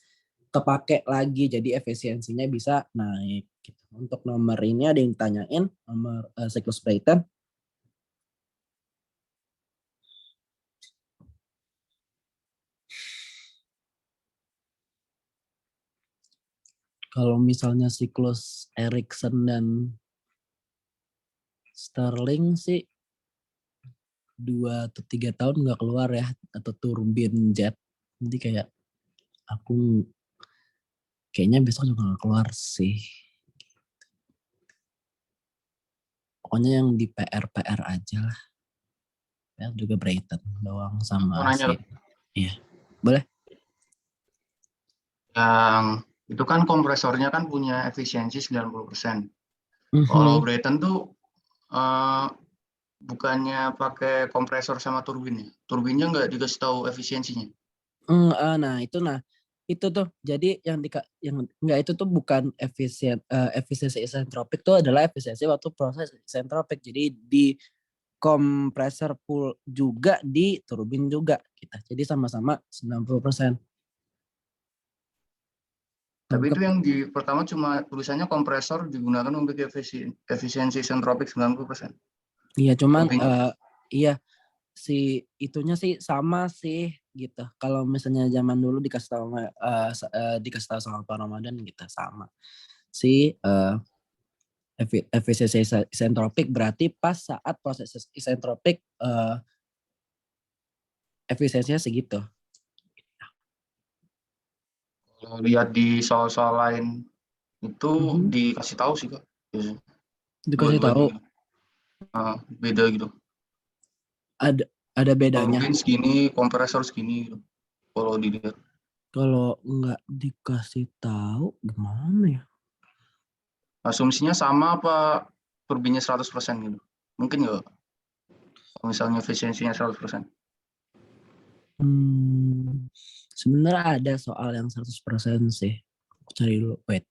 kepake lagi, jadi efisiensinya bisa naik gitu. Untuk nomor ini ada yang tanyain nomor siklus Brayton. Kalau misalnya siklus Erikson dan Stirling sih 2 atau 3 tahun nggak keluar ya, atau turbin jet. Jadi kayak aku kayaknya besok juga nggak keluar sih. Pokoknya yang di PR aja lah. Ya juga Brayton doang sama si. Iya, boleh. Yang itu kan kompresornya kan punya efisiensi 90%. Kalau Brayton tuh bukannya pakai kompresor sama turbin ya? Turbinnya nggak dikasih tahu efisiensinya. Itu tuh jadi yang nggak, itu tuh bukan efisiensi isentropik, tuh adalah efisiensi waktu proses isentropik. Jadi di kompresor pool juga, di turbin juga kita. Jadi sama-sama 90%. Tapi itu yang di pertama cuma tulisannya kompresor digunakan untuk efisiensi isentropik 90%. Iya, cuman si itunya sih sama sih gitu. Kalau misalnya zaman dulu dikasih tahu sama Pak Ramadan gitu, sama. Si efisiensi isentropik berarti pas saat proses isentropik efisiensinya segitu. Kalau lihat di soal-soal lain itu dikasih tahu sih Kak Iya. Dikasih tahu Dua-duanya beda gitu. ada bedanya. Turbin segini, kompresor segini gitu. Kalau dilihat. Kalau nggak dikasih tahu gimana ya? Asumsinya sama apa turbinnya 100% gitu? Mungkin nggak? Kalau misalnya efisiensinya 100%. Sebenarnya ada soal yang 100% sih. Aku cari dulu. Wait.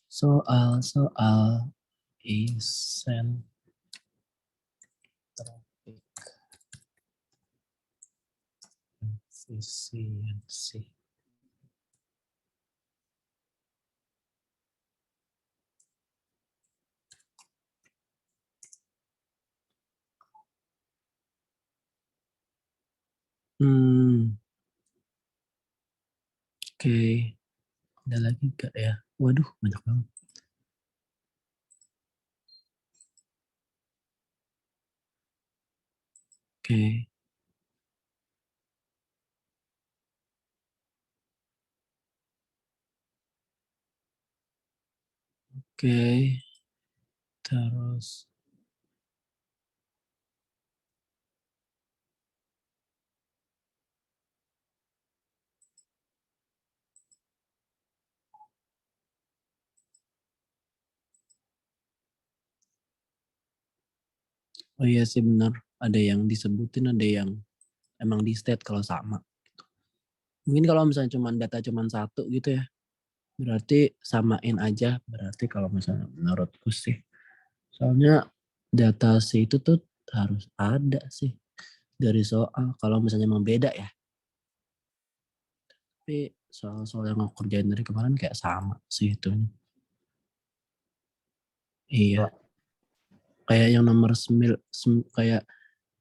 Soal eccentric efficiency. Oke. Ada lagi gak ya? Waduh, banyak banget. Oke. Oke. Terus oh iya sih benar, ada yang disebutin, ada yang emang di state kalau sama. Mungkin kalau misalnya data cuman satu gitu ya, berarti samain aja. Berarti kalau misalnya menurutku sih, soalnya data C itu tuh harus ada sih dari soal. Kalau misalnya emang beda ya. Tapi soal-soal yang aku kerjain dari kemarin kayak sama sih itu. Iya. Kayak yang nomor kayak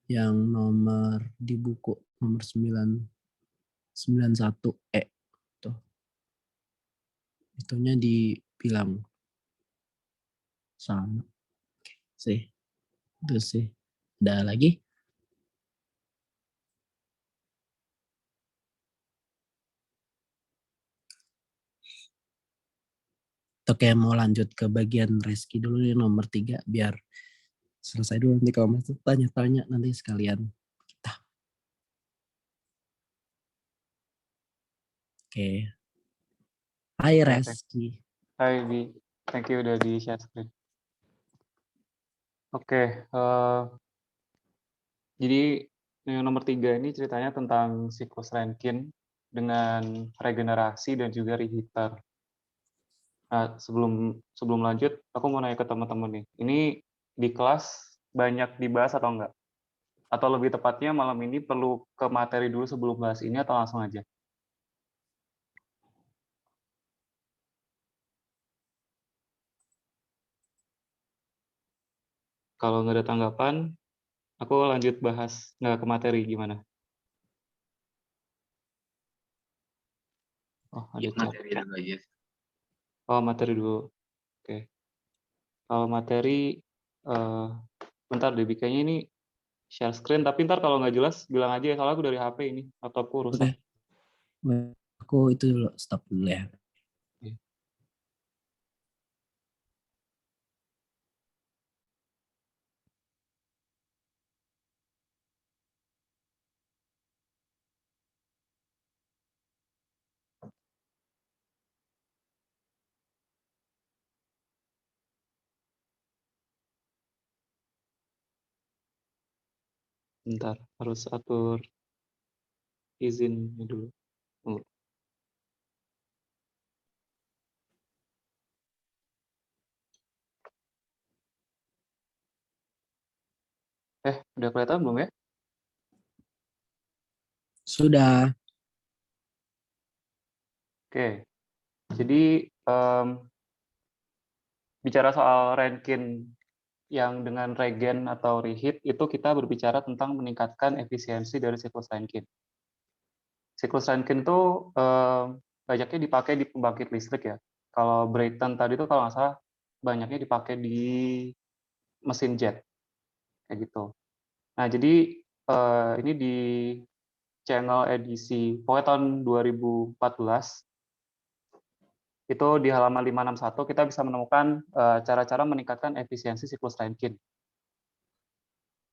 yang nomor di buku nomor 91E tuh. Itunya dibilang sama. Oke, sih. Itu sih. Ada lagi? Atau kayak mau lanjut ke bagian Reski dulu nih nomor 3 biar selesai dulu, nanti kalau masih tanya-tanya nanti sekalian kita. Oke. Hai Reski. Hai Bi, thank you udah di share screen. Oke, jadi yang nomor 3 ini ceritanya tentang siklus Rankine dengan regenerasi dan juga reheater. Nah, sebelum lanjut, aku mau nanya ke teman-teman nih. Ini di kelas banyak dibahas atau enggak? Atau lebih tepatnya malam ini perlu ke materi dulu sebelum bahas ini atau langsung aja? Kalau nggak ada tanggapan, aku lanjut bahas nggak ke materi gimana? Oh, ada chat. Materi dulu aja. Oh, materi dulu. Oke. Kalau materi, bentar deh, kayaknya ini share screen, tapi ntar kalau nggak jelas bilang aja ya, soalnya aku dari HP ini, laptopku rusak. Oke. Aku itu dulu, stop dulu ya. Bentar, harus atur izin dulu. Tunggu. Udah kelihatan belum ya? Sudah. Oke. Jadi bicara soal Rankine yang dengan regen atau reheat itu kita berbicara tentang meningkatkan efisiensi dari siklus Rankine. Siklus Rankine itu banyaknya dipakai di pembangkit listrik ya. Kalau Brayton tadi itu kalau nggak salah banyaknya dipakai di mesin jet kayak gitu. Nah jadi ini di channel edisi pokoknya tahun 2014 itu di halaman 561 kita bisa menemukan cara-cara meningkatkan efisiensi siklus Rankine.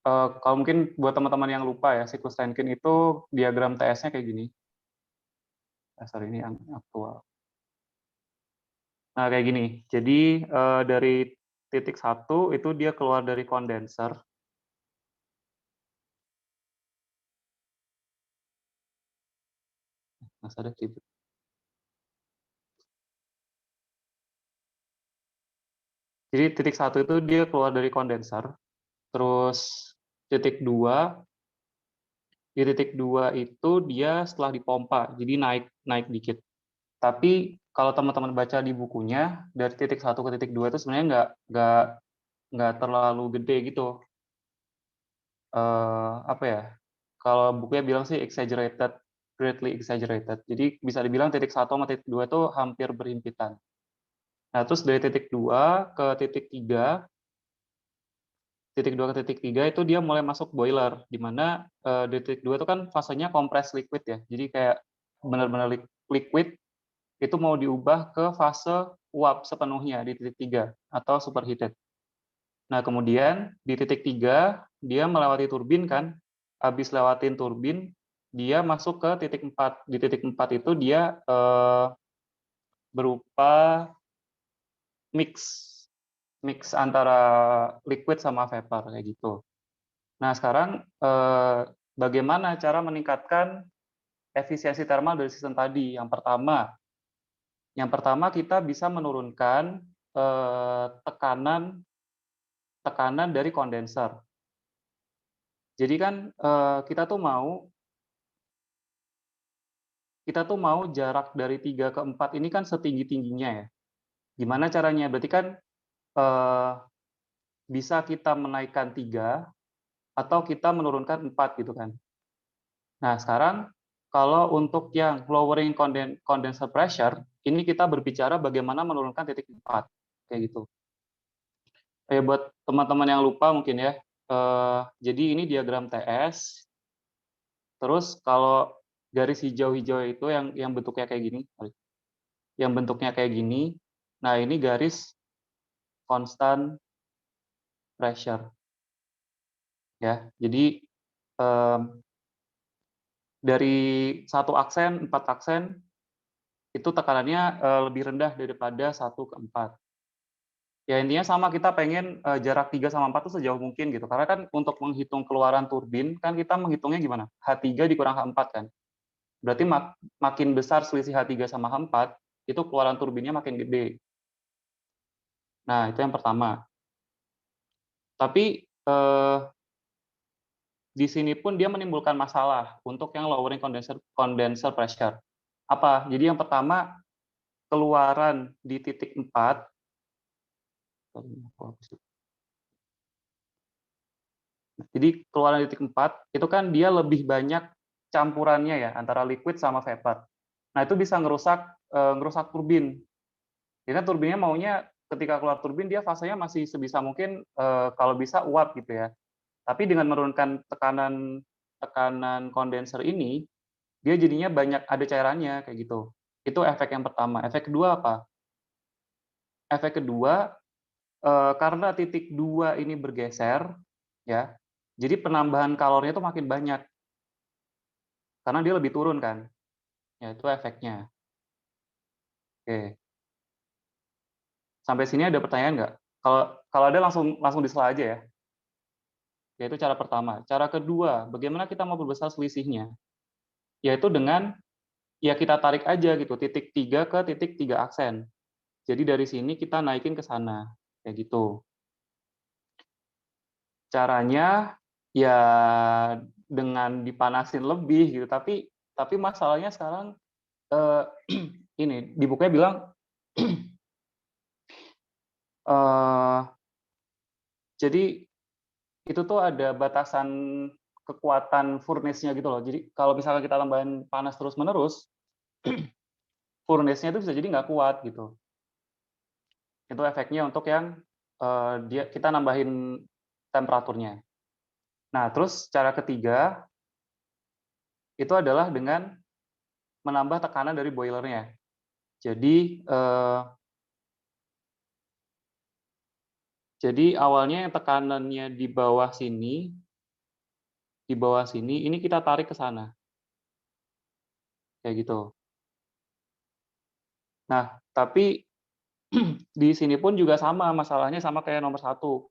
Kalau mungkin buat teman-teman yang lupa ya, siklus Rankine itu diagram TS-nya kayak gini. Sorry, ini yang aktual. Nah, kayak gini. Jadi dari titik 1 itu dia keluar dari kondenser. Mas ada ribet. Jadi titik 1 itu dia keluar dari kondenser. Terus titik 2, di titik 2 itu dia setelah dipompa, jadi naik dikit. Tapi kalau teman-teman baca di bukunya, dari titik 1 ke titik 2 itu sebenarnya nggak terlalu gede gitu. Apa ya? Kalau bukunya bilang sih exaggerated, greatly exaggerated. Jadi bisa dibilang titik 1 sama titik 2 itu hampir berhimpitan. Nah, terus dari titik 2 ke titik 3, titik 2 ke titik 3 itu dia mulai masuk boiler, di mana di titik 2 itu kan fasenya compressed liquid ya. Jadi kayak benar-benar liquid itu mau diubah ke fase uap sepenuhnya di titik 3 atau superheated. Nah, kemudian di titik 3 dia melewati turbin kan, habis lewatin turbin dia masuk ke titik 4. Di titik 4 itu dia berupa mix antara liquid sama vapor kayak gitu. Nah, sekarang bagaimana cara meningkatkan efisiensi thermal dari sistem tadi? Yang pertama kita bisa menurunkan tekanan dari kondenser. Jadi kan kita tuh mau jarak dari 3 ke 4 ini kan setinggi-tingginya ya. Gimana caranya? Berarti kan bisa kita menaikkan 3 atau kita menurunkan 4 gitu kan. Nah, sekarang kalau untuk yang lowering condenser pressure, ini kita berbicara bagaimana menurunkan titik 4 kayak gitu. Buat teman-teman yang lupa mungkin ya, jadi ini diagram TS. Terus kalau garis hijau-hijau itu yang bentuknya kayak gini, nah ini garis constant pressure. Ya, jadi dari 1 aksen, 4 aksen itu tekanannya lebih rendah daripada 1 ke 4. Ya intinya sama, kita pengen jarak 3 sama 4 itu sejauh mungkin gitu. Karena kan untuk menghitung keluaran turbin kan kita menghitungnya gimana? H3 dikurang H4 kan. Berarti makin besar selisih H3 sama H4, itu keluaran turbinnya makin gede. Nah, itu yang pertama. Tapi di sini pun dia menimbulkan masalah untuk yang lowering condenser pressure. Apa? Jadi yang pertama, keluaran di titik 4, jadi keluaran di titik 4 itu kan dia lebih banyak campurannya ya antara liquid sama vapor. Nah, itu bisa ngerusak turbin. Karena turbinnya maunya ketika keluar turbin dia fasenya masih sebisa mungkin kalau bisa uap gitu ya. Tapi dengan menurunkan tekanan kondenser ini, dia jadinya banyak ada cairannya kayak gitu. Itu efek yang pertama. Efek kedua apa? Efek kedua karena titik 2 ini bergeser ya. Jadi penambahan kalornya itu makin banyak. Karena dia lebih turun kan. Ya, itu efeknya. Oke. Sampai sini ada pertanyaan nggak? Kalau ada langsung disela aja ya. Yaitu cara pertama. Cara kedua, bagaimana kita mau perbesar selisihnya? Yaitu dengan ya kita tarik aja gitu, titik 3 ke titik 3 aksen. Jadi dari sini kita naikin ke sana, kayak gitu. Caranya ya dengan dipanasin lebih gitu. Tapi masalahnya sekarang ini di bukunya bilang jadi itu tuh ada batasan kekuatan furnace-nya gitu loh. Jadi kalau misalnya kita tambahin panas terus-menerus, furnace-nya itu bisa jadi nggak kuat gitu. Itu efeknya untuk yang kita nambahin temperaturnya. Nah, terus cara ketiga itu adalah dengan menambah tekanan dari boilernya. Jadi awalnya yang tekanannya di bawah sini, ini kita tarik ke sana. Kayak gitu. Nah, tapi di sini pun juga sama, masalahnya sama kayak nomor 1.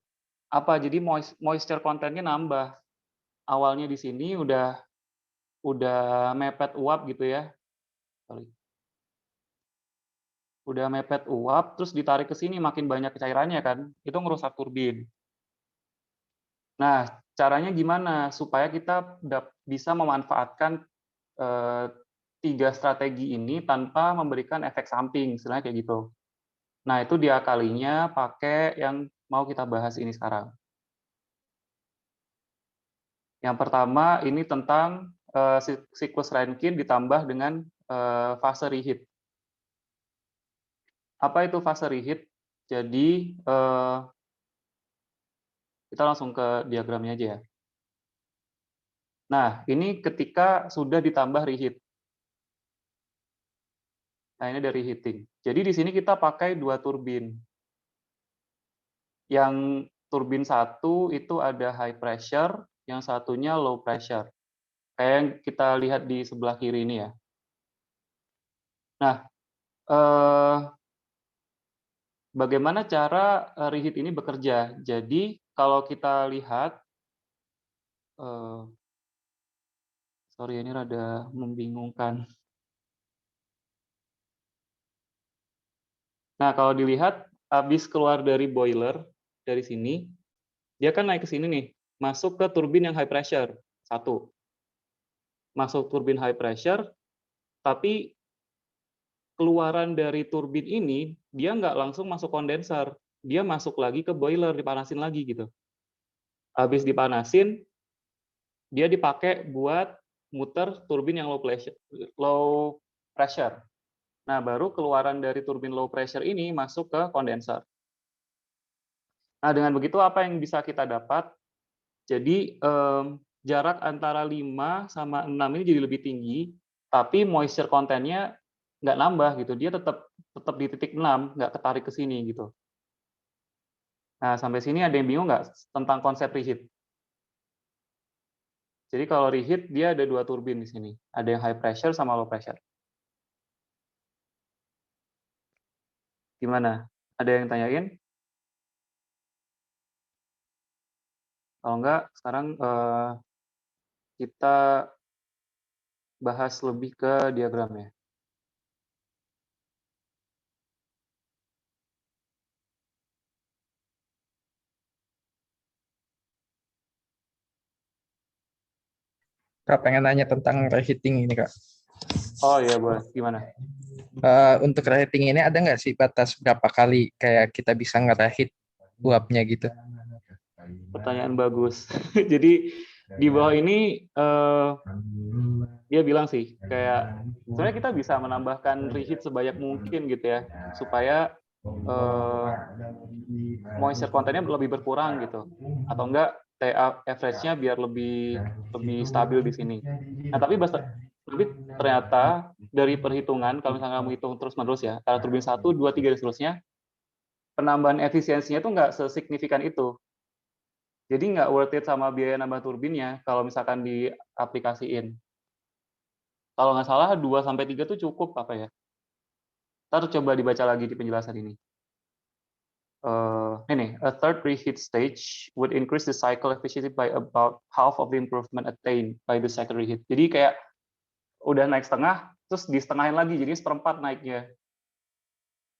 Apa? Jadi moisture content-nya nambah. Awalnya di sini udah mepet uap gitu ya. Udah mepet uap, terus ditarik ke sini makin banyak cairannya kan, itu ngerusak turbin. Nah, caranya gimana supaya kita bisa memanfaatkan 3 strategi ini tanpa memberikan efek samping, istilahnya kayak gitu. Nah, itu diakalinya pakai yang mau kita bahas ini sekarang. Yang pertama ini tentang siklus Rankine ditambah dengan fase reheat. Apa itu fase reheat? Jadi kita langsung ke diagramnya aja ya. Nah, ini ketika sudah ditambah reheat. Nah, ini dari heating. Jadi di sini kita pakai 2 turbin. Yang turbin 1 itu ada high pressure, yang satunya low pressure. Kayak yang kita lihat di sebelah kiri ini ya. Nah, bagaimana cara reheat ini bekerja? Jadi kalau kita lihat, sorry ini rada membingungkan. Nah, kalau dilihat habis keluar dari boiler dari sini, dia kan naik ke sini nih, masuk ke turbin yang high pressure, 1. Masuk turbin high pressure, tapi keluaran dari turbin ini, dia nggak langsung masuk kondenser, dia masuk lagi ke boiler, dipanasin lagi gitu. Habis dipanasin, dia dipakai buat muter turbin yang low pressure. Nah, baru keluaran dari turbin low pressure ini masuk ke kondenser. Nah, dengan begitu apa yang bisa kita dapat? Jadi jarak antara 5 sama 6 ini jadi lebih tinggi, tapi moisture content-nya nggak nambah gitu. Dia tetap di titik 6, nggak ketarik ke sini gitu. Nah, sampai sini ada yang bingung nggak tentang konsep reheat? Jadi kalau reheat dia ada 2 turbin di sini. Ada yang high pressure sama low pressure. Gimana? Ada yang tanyain? Kalau enggak, sekarang kita bahas lebih ke diagramnya. Kak, pengen nanya tentang reheating ini, Kak. Oh iya, boleh. Gimana? Untuk reheating ini ada nggak sih batas berapa kali kayak kita bisa ngereheat uapnya gitu? Pertanyaan bagus. Jadi di bawah ini dia bilang sih kayak sebenarnya kita bisa menambahkan reheat sebanyak mungkin gitu ya supaya moisture content-nya lebih berkurang gitu, atau enggak TA average-nya biar lebih stabil di sini. Nah, tapi ternyata dari perhitungan, kalau misalnya kamu hitung terus-menerus ya, karena turbin 1, 2, 3, dan seterusnya, penambahan efisiensinya itu nggak sesignifikan itu. Jadi nggak worth it sama biaya nambah turbinnya kalau misalkan diaplikasiin. Kalau nggak salah 2-3 itu cukup apa ya. Ntar coba dibaca lagi di penjelasan ini. Ini, a third reheat stage would increase the cycle efficiency by about half of the improvement attained by the second reheat. Jadi kayak udah naik setengah, terus di setengahin lagi, jadi 1/4 naiknya.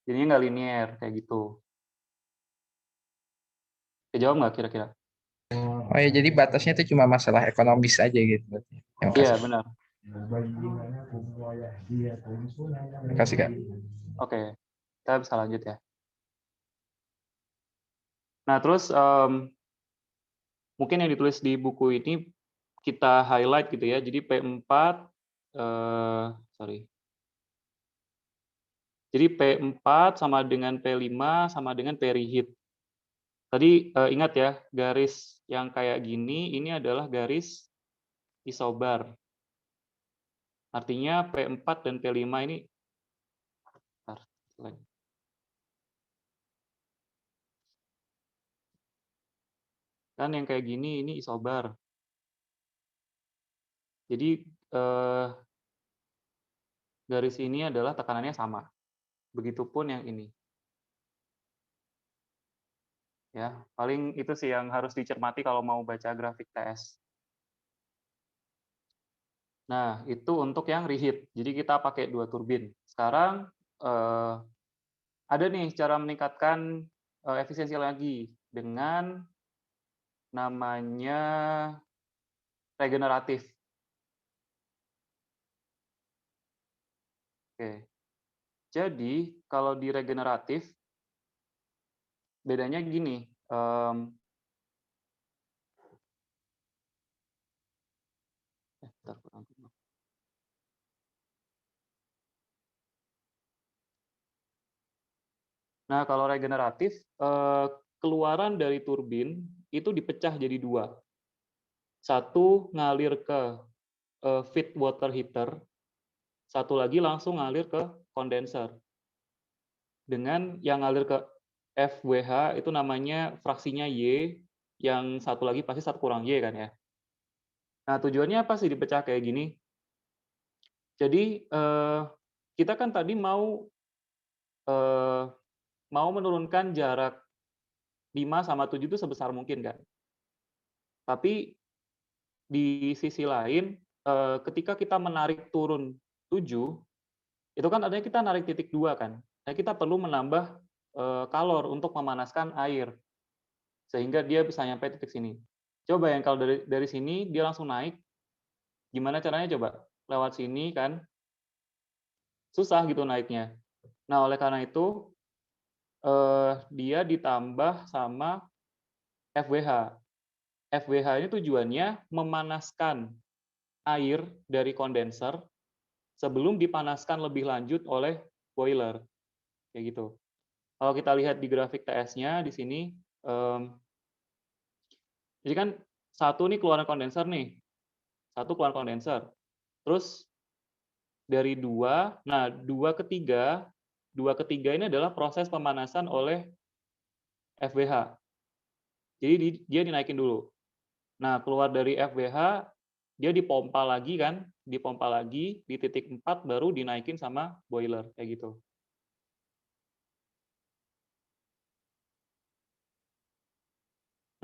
Jadinya nggak linear, kayak gitu. Kejawab nggak kira-kira? Oh ya, jadi batasnya itu cuma masalah ekonomis aja gitu berarti. Terima Iya, kasih. benar. Terima kasih, Kak. Oke, kita bisa lanjut ya. Nah, terus mungkin yang ditulis di buku ini kita highlight gitu ya. Jadi P4, sorry. Jadi P4 sama dengan P5 sama dengan preheat. Tadi ingat ya, garis yang kayak gini ini adalah garis isobar. Artinya P4 dan P5 ini kan yang kayak gini ini isobar. Jadi garis ini adalah tekanannya sama. Begitupun yang ini. Ya, paling itu sih yang harus dicermati kalau mau baca grafik TS. Nah, itu untuk yang reheat. Jadi kita pakai 2 turbin. Sekarang ada nih cara meningkatkan efisiensi lagi dengan namanya regeneratif. Oke. Jadi kalau di regeneratif bedanya gini. Nah, kalau regeneratif, keluaran dari turbin itu dipecah jadi 2. Satu ngalir ke feed water heater, satu lagi langsung ngalir ke kondenser. Dengan yang ngalir ke FWH itu namanya fraksinya Y, yang satu lagi pasti 1 kurang Y kan ya. Nah, tujuannya apa sih dipecah kayak gini? Jadi, kita kan tadi mau menurunkan jarak 5 sama 7 itu sebesar mungkin kan. Tapi di sisi lain, ketika kita menarik turun 7, itu kan artinya kita narik titik 2 kan. Nah, kita perlu menambah kalor untuk memanaskan air, sehingga dia bisa nyampe titik sini. Coba yang kalau dari sini dia langsung naik, gimana caranya coba? Lewat sini kan, susah gitu naiknya. Nah, oleh karena itu, dia ditambah sama FWH. FWH ini tujuannya memanaskan air dari kondenser sebelum dipanaskan lebih lanjut oleh boiler. Kayak gitu. Kalau kita lihat di grafik TS-nya di sini, jadi kan satu nih keluaran kondenser nih, satu keluaran kondenser. Terus dari 2, nah 2 ketiga ini adalah proses pemanasan oleh FWH. Jadi dia dinaikin dulu. Nah, keluar dari FWH, dia dipompa lagi kan, dipompa lagi di titik 4 baru dinaikin sama boiler kayak gitu.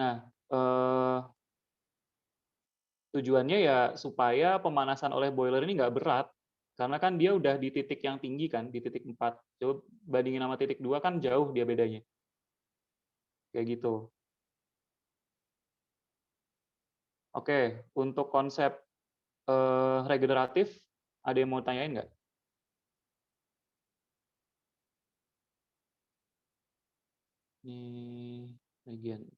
Nah, tujuannya ya supaya pemanasan oleh boiler ini nggak berat, karena kan dia udah di titik yang tinggi kan, di titik 4. Coba bandingin sama titik 2 kan jauh dia bedanya. Kayak gitu. Oke, untuk konsep regeneratif, ada yang mau tanyain nggak? Ini bagian.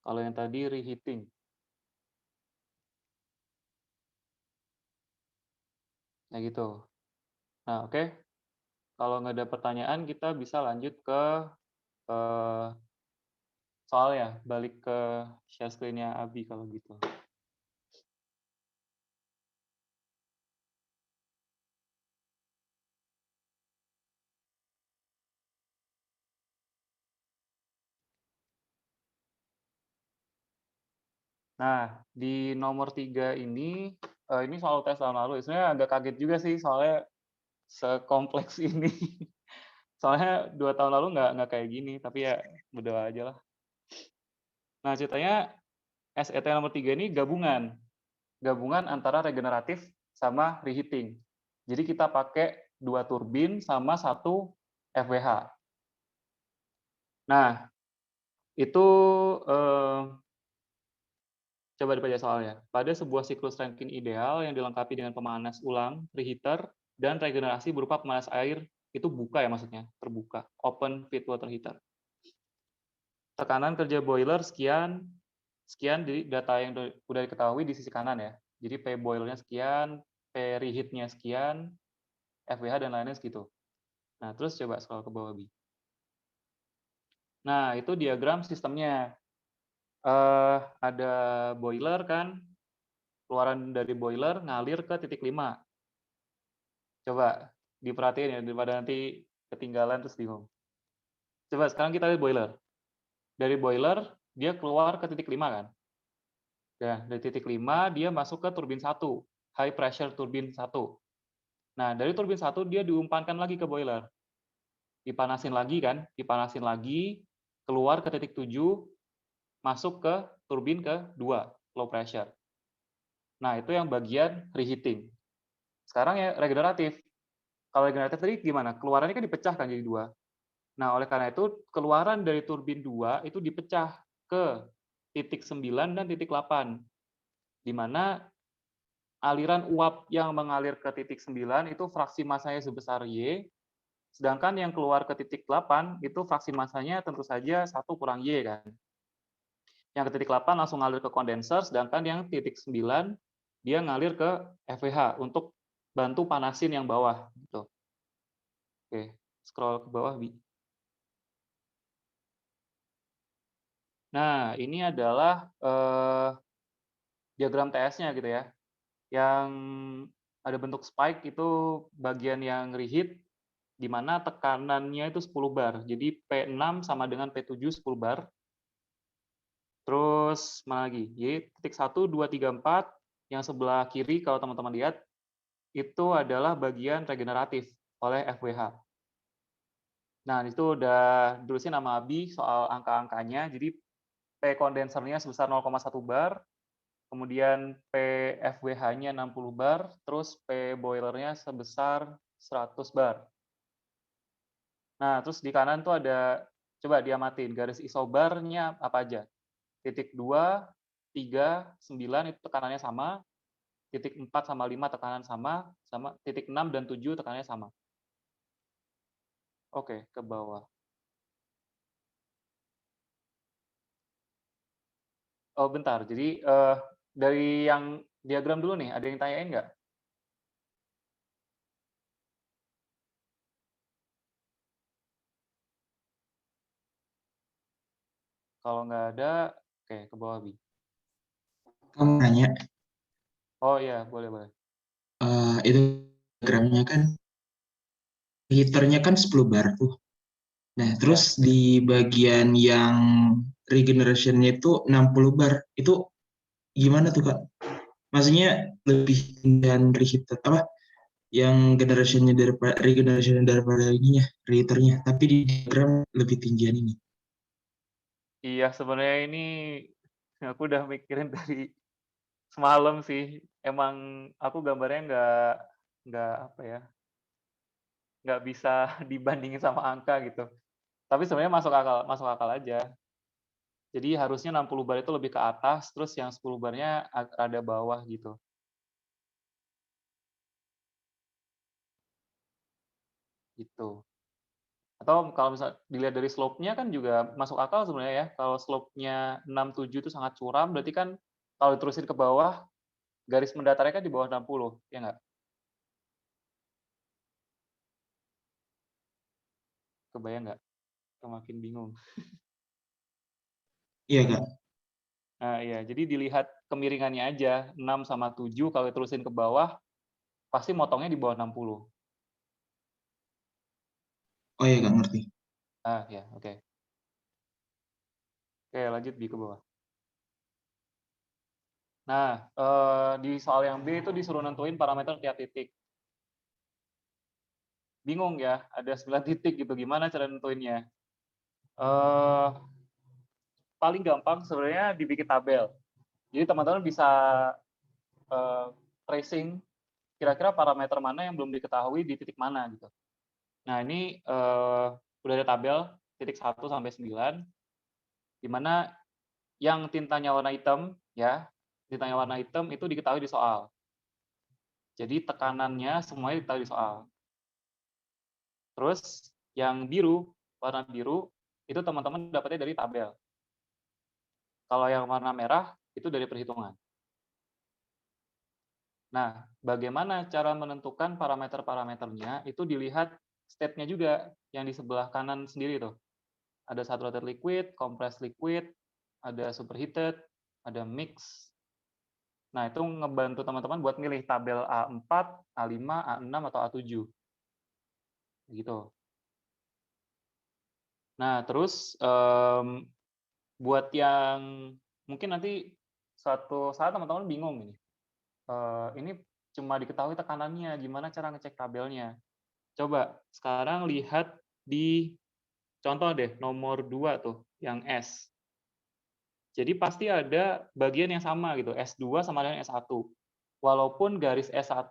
Kalau yang tadi reheating. Nah gitu. Nah oke. Kalau nggak ada pertanyaan, kita bisa lanjut ke soal ya. Balik ke share screen-nya Abi kalau gitu. Nah, di nomor 3 ini soal tes tahun lalu. Sebenarnya agak kaget juga sih, soalnya sekompleks ini. Soalnya 2 tahun lalu nggak kayak gini, tapi ya berdoa aja lah. Nah, ceritanya SET nomor 3 ini gabungan antara regeneratif sama reheating. Jadi kita pakai 2 turbin sama 1 FWH. Nah, Itu coba dibaca soalnya. Pada sebuah siklus Rankine ideal yang dilengkapi dengan pemanas ulang, reheater, dan regenerasi berupa pemanas air, itu buka ya maksudnya, terbuka, open feed water heater. Tekanan kerja boiler sekian, jadi data yang sudah diketahui di sisi kanan ya. Jadi P boilernya sekian, P reheatnya sekian, FWH dan lainnya segitu. Nah, terus coba scroll ke bawah B. Nah, itu diagram sistemnya. Ada boiler kan, keluaran dari boiler ngalir ke titik 5. Coba diperhatiin ya, daripada nanti ketinggalan terus bingung. Coba sekarang kita lihat boiler. Dari boiler, dia keluar ke titik 5 kan. Ya, dari titik 5 dia masuk ke turbin 1, high pressure turbin 1. Nah, dari turbin 1 dia diumpankan lagi ke boiler. Dipanasin lagi kan, dipanasin lagi, keluar ke titik 7, masuk ke turbin ke-2, low pressure. Nah, itu yang bagian reheating. Sekarang ya regeneratif. Kalau regeneratif tadi gimana? Keluarannya kan dipecahkan jadi 2. Nah, oleh karena itu, keluaran dari turbin 2 itu dipecah ke titik 9 dan titik 8. Di mana aliran uap yang mengalir ke titik 9 itu fraksi massanya sebesar Y, sedangkan yang keluar ke titik 8 itu fraksi massanya tentu saja 1 kurang Y kan. Yang ke titik 8 langsung ngalir ke kondenser, sedangkan yang titik 9 dia ngalir ke FWH untuk bantu panasin yang bawah gitu. Oke, scroll ke bawah Bi. Nah, ini adalah diagram TS-nya gitu ya. Yang ada bentuk spike itu bagian yang reheat, di mana tekanannya itu 10 bar. Jadi P6 sama dengan P7 10 bar. Terus mana lagi? Y titik 1, 2, 3, 4. Yang sebelah kiri kalau teman-teman lihat, itu adalah bagian regeneratif oleh FWH. Nah, itu udah ditulisin nama Abi soal angka-angkanya. Jadi P kondensernya sebesar 0,1 bar, kemudian PFWH-nya 60 bar, terus P boilernya sebesar 100 bar. Nah, terus di kanan tuh ada, coba diamatin, garis isobarnya apa aja. Titik 2, 3, 9 itu tekanannya sama, titik 4 sama 5 tekanan sama titik 6 dan 7 tekanannya sama. Oke, ke bawah. Oh, bentar. Jadi dari yang diagram dulu nih, ada yang tanyain nggak? Kalau nggak ada, oke, ke bawah Bi. Kamu nanya, Oh iya, boleh. itu diagramnya kan heaternya kan 10 bar tuh. Nah, terus di bagian yang regeneration-nya itu 60 bar. Itu gimana tuh, Kak? Maksudnya lebih tinggian reheater apa? Yang generation-nya daripada regeneration daripada ininya, reheater-nya. Tapi di diagram lebih tinggian ini. Iya, sebenarnya ini aku udah mikirin dari semalam sih. Emang aku gambarnya nggak apa ya, nggak bisa dibandingin sama angka gitu. Tapi sebenarnya masuk akal aja. Jadi harusnya 60 bar itu lebih ke atas, terus yang 10 barnya ada bawah gitu. Gitu. Atau kalau misalnya dilihat dari slope-nya kan juga masuk akal sebenarnya ya. Kalau slope-nya 67 itu sangat curam, berarti kan kalau diterusin ke bawah, garis mendatarnya kan di bawah 60, ya nggak? Kebayang nggak? Makin bingung. Iya, Kak. Nah, iya. Jadi dilihat kemiringannya aja. 6 sama 7 kalau diterusin ke bawah, pasti motongnya di bawah 60. Oh iya, Kak, ngerti. Ah, ya, oke. Oke, lanjut Bi ke bawah. Nah, di soal yang B itu disuruh nentuin parameter tiap titik. Bingung ya, ada 9 titik gitu, gimana cara nentuinnya? Paling gampang sebenarnya dibikin tabel. Jadi teman-teman bisa tracing kira-kira parameter mana yang belum diketahui di titik mana gitu. Nah, ini udah ada tabel titik 1 sampai 9. di mana yang tintanya warna hitam, ya, tintanya warna hitam itu diketahui di soal. Jadi tekanannya semuanya diketahui di soal. Terus yang biru, warna biru, itu teman-teman dapatnya dari tabel. Kalau yang warna merah, itu dari perhitungan. Nah, bagaimana cara menentukan parameter-parameternya, itu dilihat state-nya juga, yang di sebelah kanan sendiri tuh. Ada saturated liquid, compressed liquid, ada superheated, ada mix. Nah, itu ngebantu teman-teman buat milih tabel A4, A5, A6, atau A7. Gitu. Nah, terus buat yang mungkin nanti suatu saat teman-teman bingung ini. Ini cuma diketahui tekanannya, gimana cara ngecek tabelnya. Coba sekarang lihat di contoh deh, nomor 2 tuh, yang S. Jadi pasti ada bagian yang sama gitu, S2 sama dengan S1. Walaupun garis S1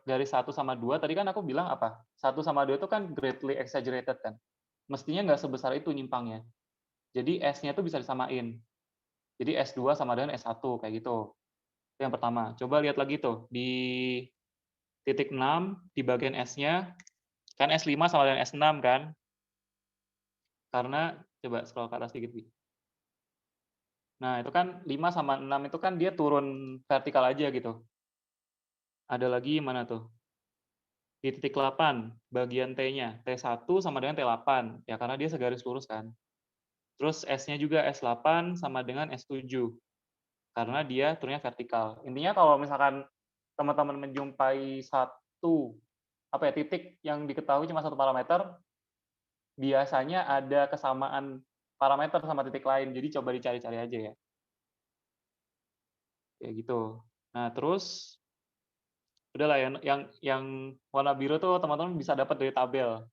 garis 1 sama 2 tadi kan aku bilang apa? 1 sama 2 itu kan greatly exaggerated kan. Mestinya nggak sebesar itu nyimpangnya. Jadi S-nya itu bisa disamain. Jadi S2 sama dengan S1 kayak gitu. Itu yang pertama. Coba lihat lagi tuh di titik 6 di bagian S-nya kan S5 sama dengan S6 kan? Karena coba scroll ke atas sedikit. Nah, itu kan 5 sama 6 itu kan dia turun vertikal aja gitu. Ada lagi mana tuh? Di titik 8, bagian T-nya. T1 sama dengan T8, ya karena dia segaris lurus kan. Terus S-nya juga S8 sama dengan S7, karena dia turunnya vertikal. Intinya kalau misalkan teman-teman menjumpai titik yang diketahui cuma satu parameter, biasanya ada kesamaan parameter sama titik lain, jadi coba dicari-cari aja ya. Kayak gitu. Nah, terus udahlah yang warna biru tuh teman-teman bisa dapat dari tabel.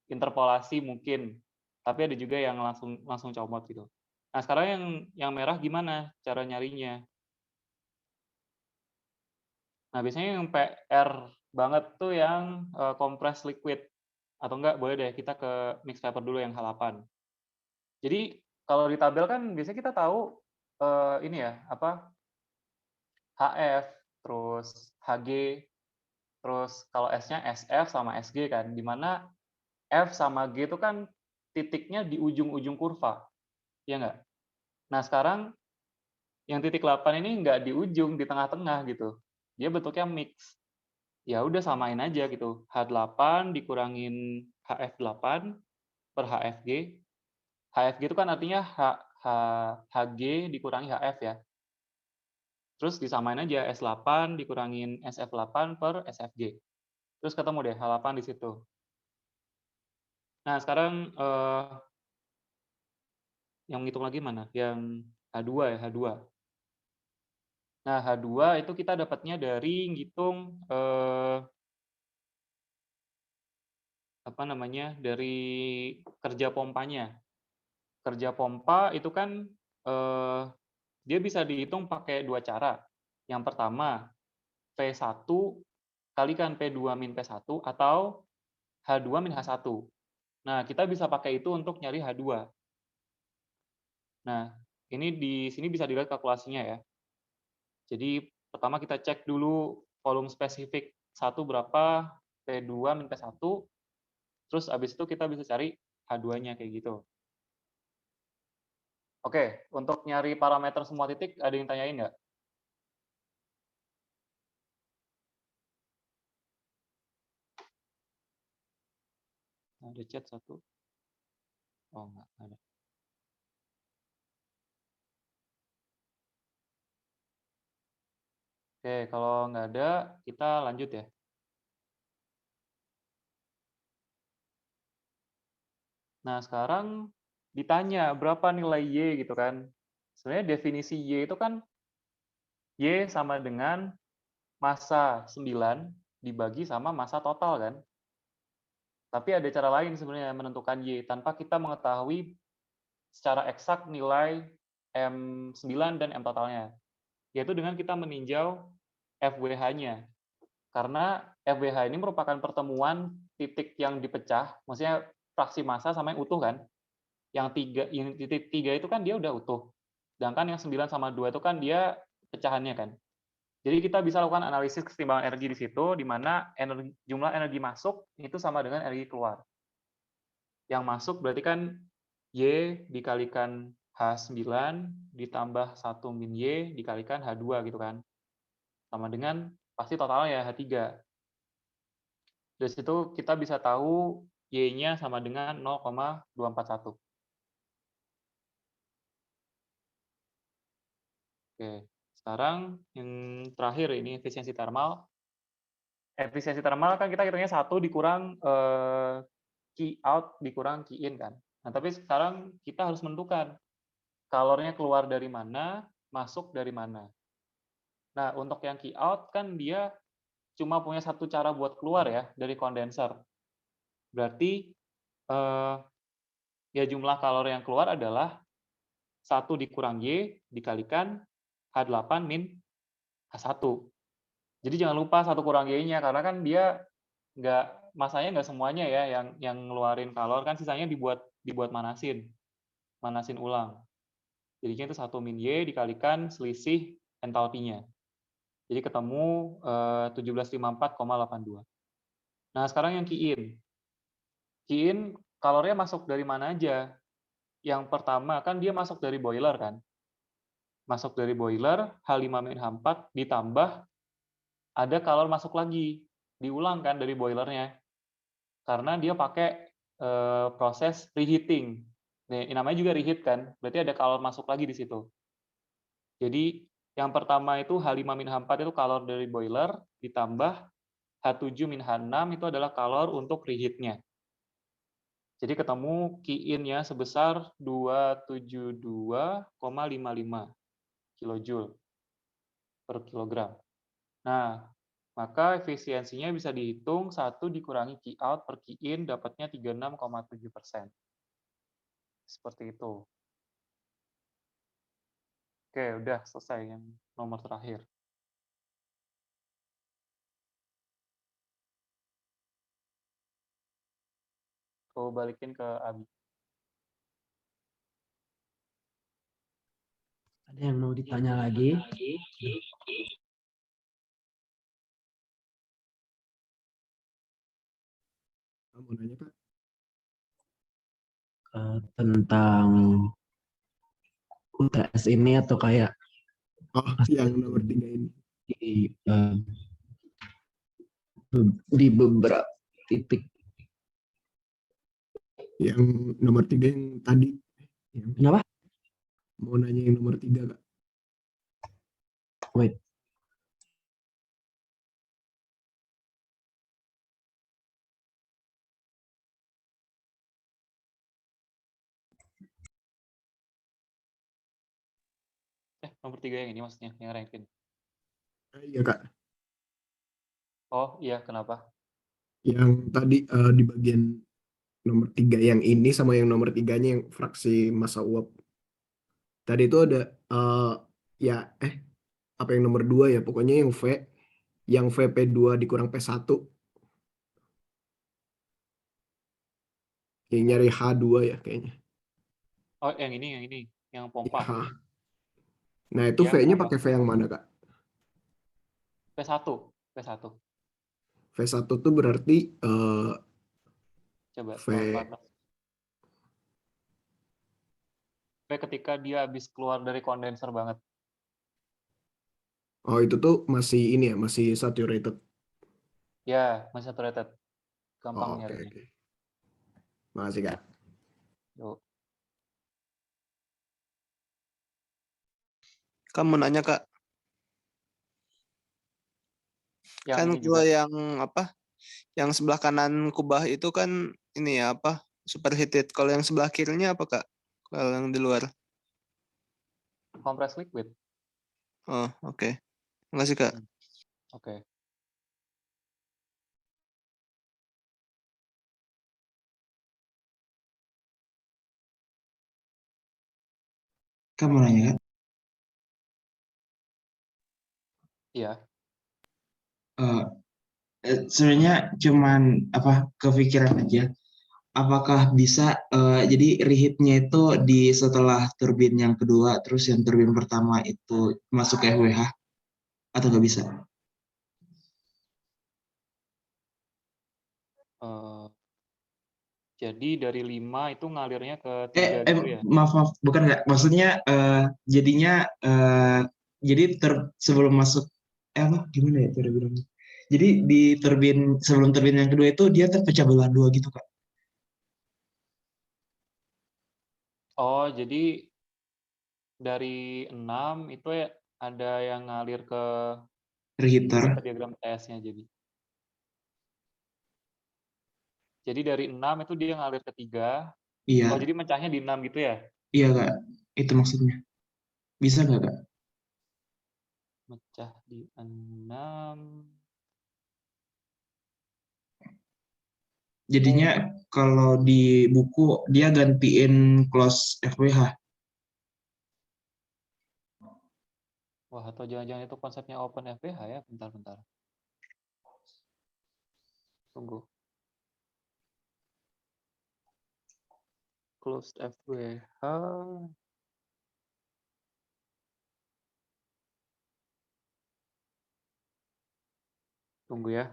Interpolasi mungkin, tapi ada juga yang langsung comot gitu. Nah, sekarang yang merah gimana cara nyarinya? Nah, biasanya yang PR banget tuh yang compressed liquid. Atau enggak, boleh deh kita ke mixed paper dulu yang H8. Jadi, kalau di tabel kan biasanya kita tahu ini ya, apa HF, terus HG, terus kalau S-nya SF sama SG kan, di mana F sama G itu kan titiknya di ujung-ujung kurva, ya nggak? Nah, sekarang yang titik 8 ini nggak di ujung, di tengah-tengah gitu. Dia bentuknya mix. Ya udah samain aja gitu. H8 dikurangin HF8 per HFG. HFG itu kan artinya HG dikurangi HF ya. Terus disamain aja S8 dikurangin SF8 per SFG. Terus ketemu deh H8 di situ. Nah, sekarang yang ngitung lagi mana? Yang H2 ya, H2. Nah, H2 itu kita dapatnya dari ngitung dari kerja pompanya. Kerja pompa itu kan dia bisa dihitung pakai dua cara. Yang pertama, P1 kalikan P2 min P1 atau H2 min H1. Nah, kita bisa pakai itu untuk nyari H2. Nah, ini di sini bisa dilihat kalkulasinya ya. Jadi pertama kita cek dulu volume spesifik 1 berapa, P2 min P1, terus abis itu kita bisa cari H2-nya kayak gitu. Oke, untuk nyari parameter semua titik, ada yang tanyain nggak? Ada chat satu. Oh, nggak ada. Oke, kalau nggak ada, kita lanjut ya. Nah, sekarang ditanya berapa nilai Y gitu kan. Sebenarnya definisi Y itu kan Y sama dengan massa 9 dibagi sama massa total kan. Tapi ada cara lain sebenarnya menentukan Y tanpa kita mengetahui secara eksak nilai M9 dan M totalnya. Yaitu dengan kita meninjau FWH-nya. Karena FWH ini merupakan pertemuan titik yang dipecah, maksudnya fraksi massa sama yang utuh kan. yang titik 3 itu kan dia udah utuh. Sedangkan yang 9 sama 2 itu kan dia pecahannya kan. Jadi kita bisa lakukan analisis keseimbangan energi di situ, di mana jumlah energi masuk itu sama dengan energi keluar. Yang masuk berarti kan Y dikalikan H9 ditambah 1 min Y dikalikan H2 gitu kan. Sama dengan pasti totalnya ya H3. Dari situ kita bisa tahu Y-nya sama dengan 0,241. Oke, sekarang yang terakhir ini efisiensi termal. Efisiensi termal kan kita hitungnya 1 dikurang key out dikurang key in kan. Nah, tapi sekarang kita harus menentukan kalornya keluar dari mana, masuk dari mana. Nah, untuk yang key out kan dia cuma punya satu cara buat keluar ya dari kondenser. Berarti ya jumlah kalori yang keluar adalah 1 dikurang Y dikalikan H8 min H1. Jadi jangan lupa 1 kurang Y-nya, karena kan dia masanya nggak semuanya ya yang ngeluarin kalor, kan sisanya dibuat manasin ulang. Jadinya itu 1 min Y dikalikan selisih entalpinya. Jadi ketemu 1754,82. Nah, sekarang yang key in. Key in kalornya masuk dari mana aja? Yang pertama kan dia masuk dari boiler kan. Masuk dari boiler H5-H4 ditambah ada kalor masuk lagi, diulang kan dari boilernya. Karena dia pakai proses reheating. Nih, namanya juga reheat kan, berarti ada kalor masuk lagi di situ. Jadi yang pertama itu H5-H4 itu kalor dari boiler, ditambah H7-H6 itu adalah kalor untuk reheatnya. Jadi ketemu key in-nya sebesar 272,55 kJ per kilogram. Nah, maka efisiensinya bisa dihitung 1 dikurangi key out per key in, dapatnya 36,7%. Seperti itu. Oke, udah selesai yang nomor terakhir. Aku balikin ke Abi. Ada yang mau ditanya lagi? Mau nanya Kak? Tentang UTS ini atau kayak yang nomor 3 ini di beberapa titik. Yang nomor 3 yang tadi. Kenapa? Mau nanya yang nomor 3 Kak. Wait. Nomor 3 yang ini maksudnya, yang rankin. Iya Kak. Oh iya, kenapa? Yang tadi di bagian nomor 3 yang ini sama yang nomor 3-nya yang fraksi massa uap. Tadi itu ada apa yang nomor 2 ya, pokoknya yang V, yang VP2 dikurang P1. Yang nyari H2 ya kayaknya. Oh, yang ini, yang pompa. Ya. Nah, itu V-nya pakai V yang mana, Kak? P1. V1 tuh berarti Coba V. V ketika dia habis keluar dari kondenser banget. Oh, itu tuh masih ini ya, masih saturated. Ya, masih saturated. Gampang nyarinya. Oke. Makasih, Kak. Yuk. Kamu nanya Kak. Yang kan ini gua juga. yang apa? Yang sebelah kanan kubah itu kan ini ya apa? Superheated. Kalau yang sebelah kirinya apa Kak? Kalau yang di luar. Compressed liquid. Oh, oke. Makasih Kak. Oke. Kamu nanya kan? Iya. Sebenarnya cuman kepikiran aja. apakah bisa jadi reheatnya itu di setelah turbin yang kedua, terus yang turbin pertama itu masuk ke FWH atau nggak bisa? Jadi dari 5 itu ngalirnya ke 3 gitu ya? Maaf, bukan nggak. Maksudnya jadinya jadi sebelum masuk apa gimana ya cara bilangnya? Jadi di sebelum turbin yang kedua itu dia terpecah belah dua gitu, Kak. Oh, jadi dari 6 itu ya ada yang ngalir ke Reheater. diagram TS-nya jadi. Jadi dari 6 itu dia ngalir ke 3. Iya. Oh, jadi mecahnya di 6 gitu ya? Iya, Kak. Itu maksudnya. Bisa nggak, Kak? Mecah di 6. Jadinya kalau di buku dia gantiin close FWH. Wah, atau jangan-jangan itu konsepnya open FWH ya? Bentar. Tunggu. Closed FWH. Tunggu ya.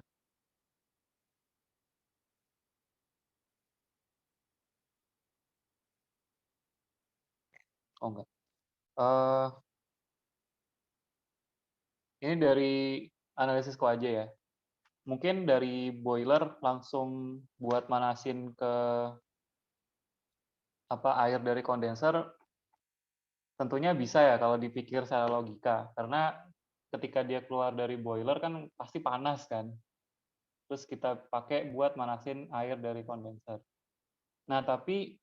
Oh enggak. Ini dari analisisku aja ya. Mungkin dari boiler langsung buat manasin ke air dari kondenser tentunya bisa ya kalau dipikir secara logika. Karena ketika dia keluar dari boiler kan pasti panas kan. Terus kita pakai buat manasin air dari kondenser. Nah, tapi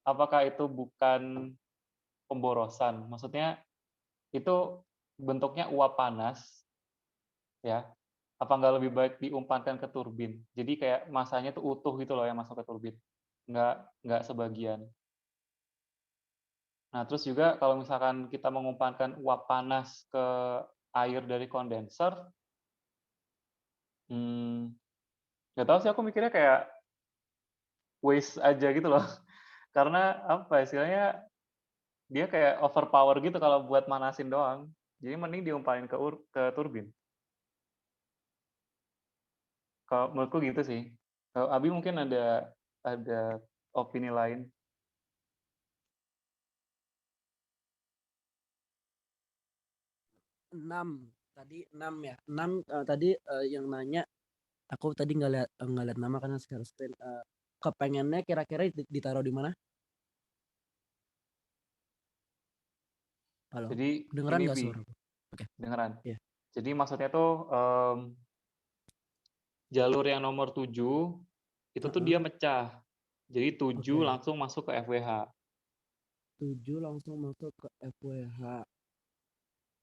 apakah itu bukan pemborosan? Maksudnya itu bentuknya uap panas, ya. Apa nggak lebih baik diumpankan ke turbin? Jadi kayak masanya tuh utuh gitu loh yang masuk ke turbin, nggak sebagian. Nah, terus juga kalau misalkan kita mengumpankan uap panas ke air dari kondenser, nggak tahu sih aku mikirnya kayak waste aja gitu loh. Karena apa istilahnya dia kayak overpower gitu kalau buat manasin doang. Jadi mending diumpanin ke turbin. Kalau menurutku gitu sih. Kalau Abi mungkin ada opini lain. Tadi 6 ya. 6 tadi yang nanya aku tadi nggak lihat nama karena share screen. Kepengennya kira-kira ditaruh di mana? Halo. Jadi Kedengeran ini nggak Bi, suara? Oke. dengeran. Iya. Jadi maksudnya tuh jalur yang nomor 7 itu tuh dia mecah. Jadi 7 langsung masuk ke FWH. 7 langsung masuk ke FWH.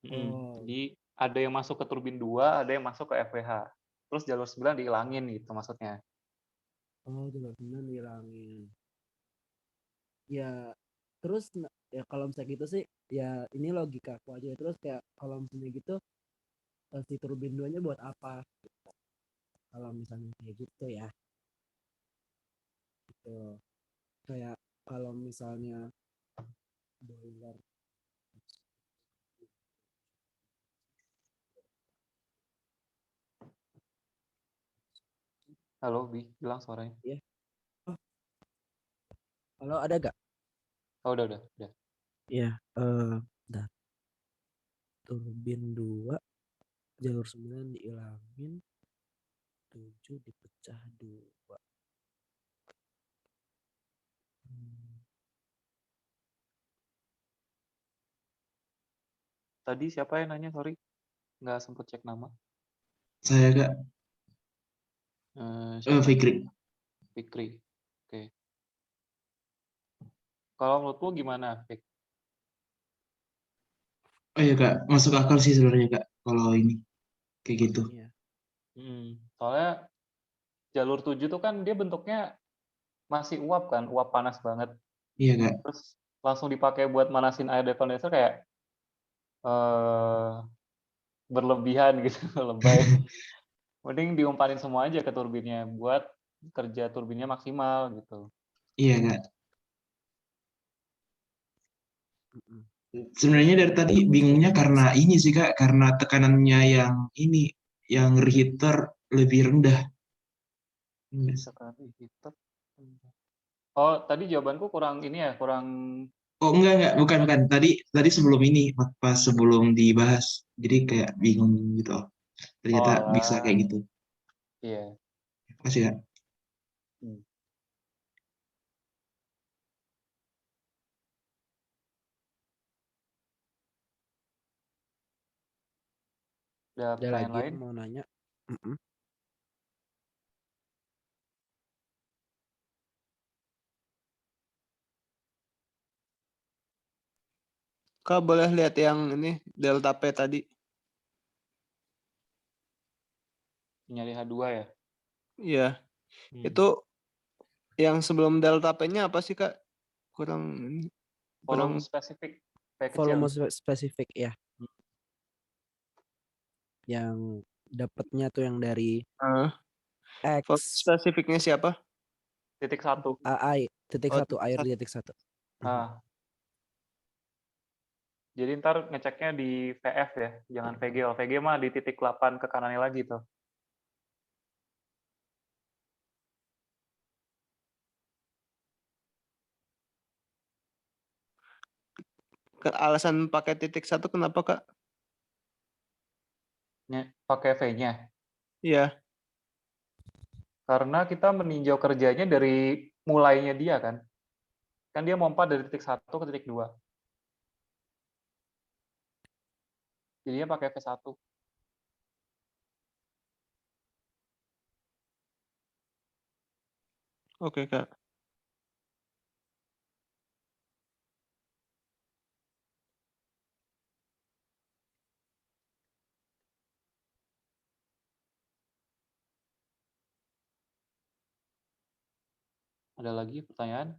Jadi ada yang masuk ke turbin 2, ada yang masuk ke FWH. Terus jalur 9 dihilangin gitu maksudnya. Oh, jalur 9 dihilangin. Ya, terus ya kalau misalnya gitu sih, ya ini logika aku aja. Terus kayak kalau misalnya gitu, si turbin 2-nya buat apa? Kalau misalnya kayak gitu ya. Gitu. Kayak kalau misalnya boiler. Halo, Bi, hilang suaranya. Iya. Oh. Halo, ada gak? Oh, udah. Iya, dah. Turbin 2, jalur 9 dihilangin, 7 dipecah 2. Tadi siapa yang nanya, sorry? Nggak sempet cek nama. Saya, Kak. Fikri. Fikri. Oke. Kalau menurutmu gimana, Fik? Oh iya, Kak. Masuk akal sih sebenarnya, Kak. Kalau ini. Kayak gitu. Soalnya jalur 7 tuh kan dia bentuknya masih uap kan, uap panas banget. Iya, Kak. Terus langsung dipakai buat manasin air dari kondenser kayak berlebihan gitu, lebay. Mending diumpanin semua aja ke turbinnya buat kerja turbinnya maksimal gitu. Iya Kak. Sebenarnya dari tadi bingungnya karena ini sih Kak, karena tekanannya yang ini, yang reheater lebih rendah. Tekanan reheater. Oh, tadi jawabanku kurang ini ya, kurang. Oh enggak, bukan. Tadi sebelum ini, pas sebelum dibahas. Jadi kayak bingung gitu. Ternyata bisa kayak gitu. Iya. Makasih Kak. Ada Ada pertanyaan lagi lain? yang mau nanya? Kak boleh lihat yang ini delta P tadi. Nyari H2 ya? Iya. Itu yang sebelum delta P-nya apa sih Kak? Volume spesifik. Volume spesifik ya. Yang dapatnya tuh yang dari Volume spesifiknya siapa? Titik 1. Titik 1, air di titik 1. Jadi ntar ngeceknya di VF ya, jangan VG. Oh, VG mah di titik 8 ke kanannya lagi tuh. Alasan pakai titik 1 kenapa Kak? Pakai V-nya. Iya. Karena kita meninjau kerjanya dari mulainya dia kan. Kan dia mompa dari titik 1 ke titik 2. Jadinya pakai V1. Oke Kak. Ada lagi pertanyaan?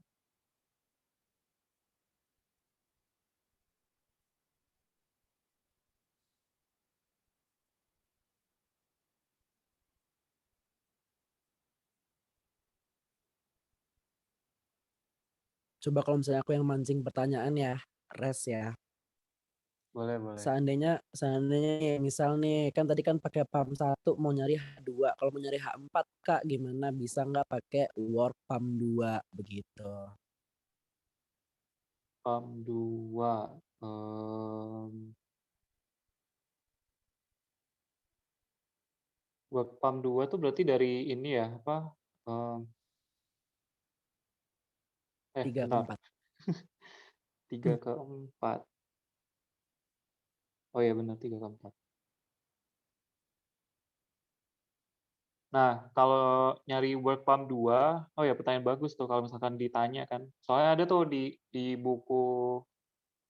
Coba kalau misalnya aku yang mancing pertanyaan ya, Res ya. Boleh. Seandainya ya, misal nih, kan tadi kan pakai pump 1 mau nyari H2. Kalau mau nyari H4 Kak, gimana? Bisa nggak pakai work pump 2 begitu? Pump 2. Work pump 2 tuh berarti dari ini ya, apa? 3 ke 4. 3 ke 4. Oh iya benar, 3 ke 4. Nah, kalau nyari work pump 2, oh ya pertanyaan bagus tuh kalau misalkan ditanya kan. Soalnya ada tuh di buku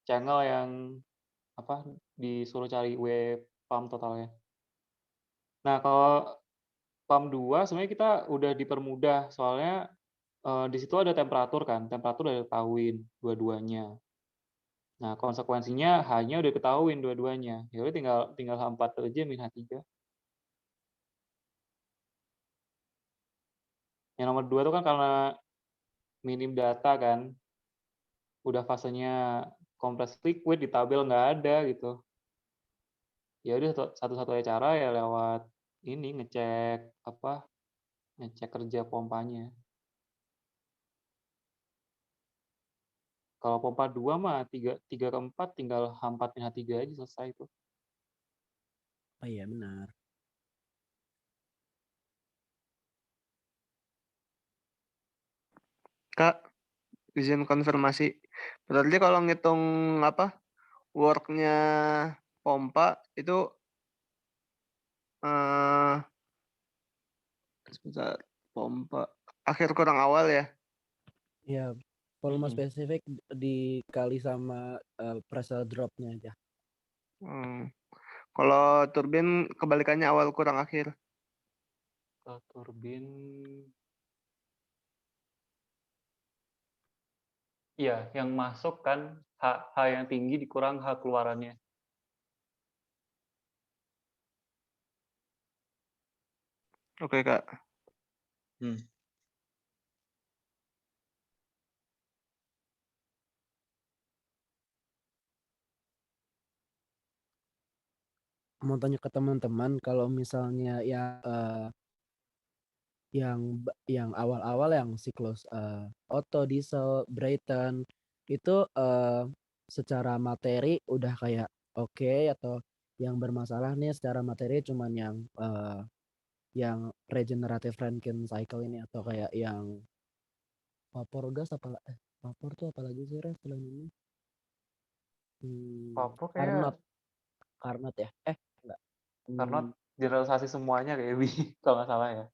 channel yang apa disuruh cari W pump totalnya. Nah, kalau pump 2 sebenarnya kita udah dipermudah soalnya di situ ada temperatur kan, temperatur udah diketahuin dua-duanya. Nah, konsekuensinya H-nya udah ketahuin dua-duanya. Ya udah tinggal H4 aja min H3. Yang nomor 2 itu kan karena minim data kan, udah fasenya kompres liquid di tabel nggak ada gitu. Ya udah satu-satunya cara ya lewat ini ngecek kerja pompanya. Kalau pompa 2 mah 3 ke 4 tinggal H4 min H3 aja selesai itu. Oh iya benar. Kak, izin konfirmasi. Berarti kalau ngitung work-nya pompa itu sebentar, pompa akhir kurang awal ya? Iya, volume spesifik dikali sama pressure drop-nya aja. Kalau turbin kebalikannya awal kurang akhir. Kalau turbin iya, yang masuk kan H yang tinggi dikurang H keluarannya. Oke, Kak. mau tanya ke teman-teman kalau misalnya yang awal-awal yang siklus Otto, Diesel, Brayton itu secara materi udah kayak oke, atau yang bermasalah nih secara materi cuman yang regenerative Rankine cycle ini, atau kayak yang vapor gas vapor tuh apalagi sih Res selain ini? Vapor kayak Carnot ya? Enggak. Carnot generalisasi semuanya kayak kalau nggak salah ya.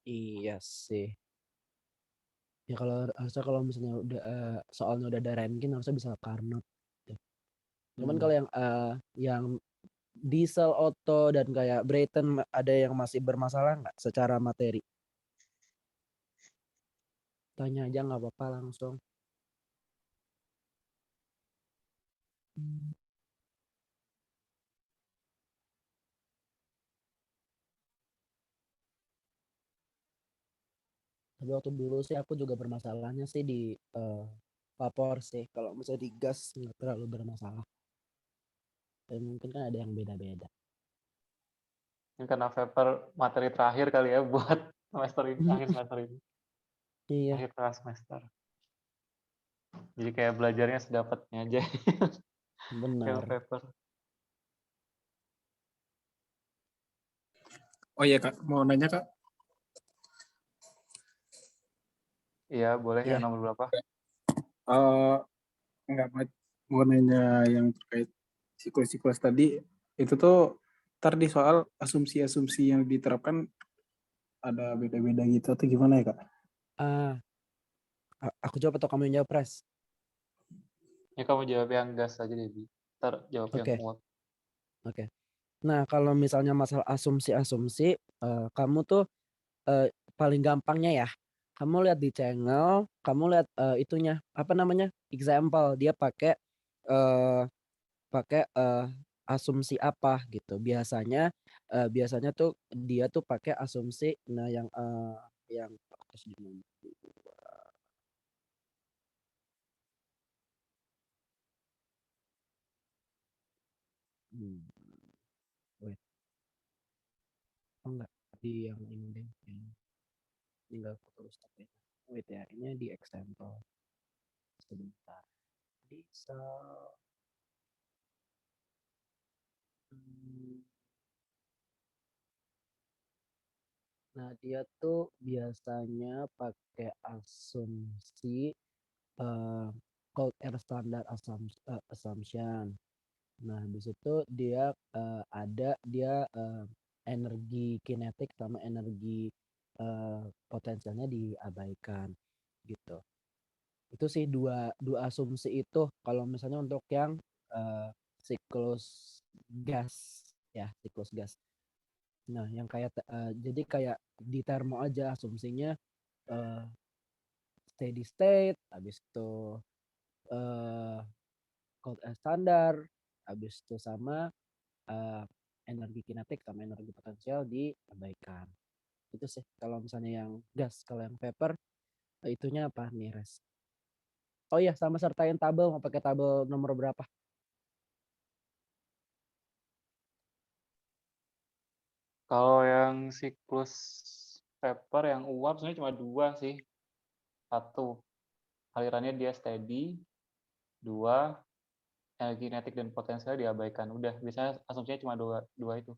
Iya sih. Ya harusnya kalau misalnya udah soalnya udah ada Rankine harusnya bisa Carnot. Cuman kalau yang Diesel, Otto, dan kayak Brayton ada yang masih bermasalah nggak secara materi? Tanya aja nggak apa-apa langsung. Tapi waktu dulu sih aku juga bermasalahnya sih di vapor sih. Kalau misalnya di gas nggak terlalu bermasalah. Dan mungkin kan ada yang beda-beda. Ini karena vapor materi terakhir kali ya buat semester ini, akhir semester ini. Iya. Akhir tengah semester. Jadi kayak belajarnya sedapatnya aja. Benar. Yang vapor. Oh iya Kak, mau nanya Kak? Iya, boleh ya, nomor berapa? Enggak, mau nanya yang terkait siklus-siklus tadi, itu tuh ntar di soal asumsi-asumsi yang diterapkan ada beda-beda gitu atau gimana ya Kak? Aku jawab atau kamu yang jawab, Pres? Ya kamu jawab yang gas aja deh, ntar jawab yang uap. Oke. Nah, kalau misalnya masalah asumsi-asumsi, kamu tuh paling gampangnya ya, kamu lihat di channel, kamu lihat itunya apa namanya, example dia pakai asumsi apa gitu. Biasanya tuh dia tuh pakai asumsi, nah yang wait. Oh enggak, di yang ini deh, yang tinggal foto stop ya. Wait ya, ini di example. Sebentar. Bisa. Nah, dia tuh biasanya pakai asumsi cold air standard assumption. Nah, habis itu dia energi kinetik sama energi potensialnya diabaikan gitu. Itu sih dua asumsi itu kalau misalnya untuk yang siklus gas ya, siklus gas. Nah, yang kayak jadi kayak di termo aja asumsinya steady state, habis itu cold air standard, habis itu sama energi kinetik sama energi potensial diabaikan. Itu sih kalau misalnya yang gas. Kalau yang vapor itunya apa nih, Res? Oh iya, sama sertain tabel, mau pakai tabel nomor berapa? Kalau yang siklus vapor yang uap sebenarnya cuma dua sih. Satu, alirannya dia steady. Dua, energi kinetik dan potensial diabaikan. Udah, biasanya asumsinya cuma dua itu.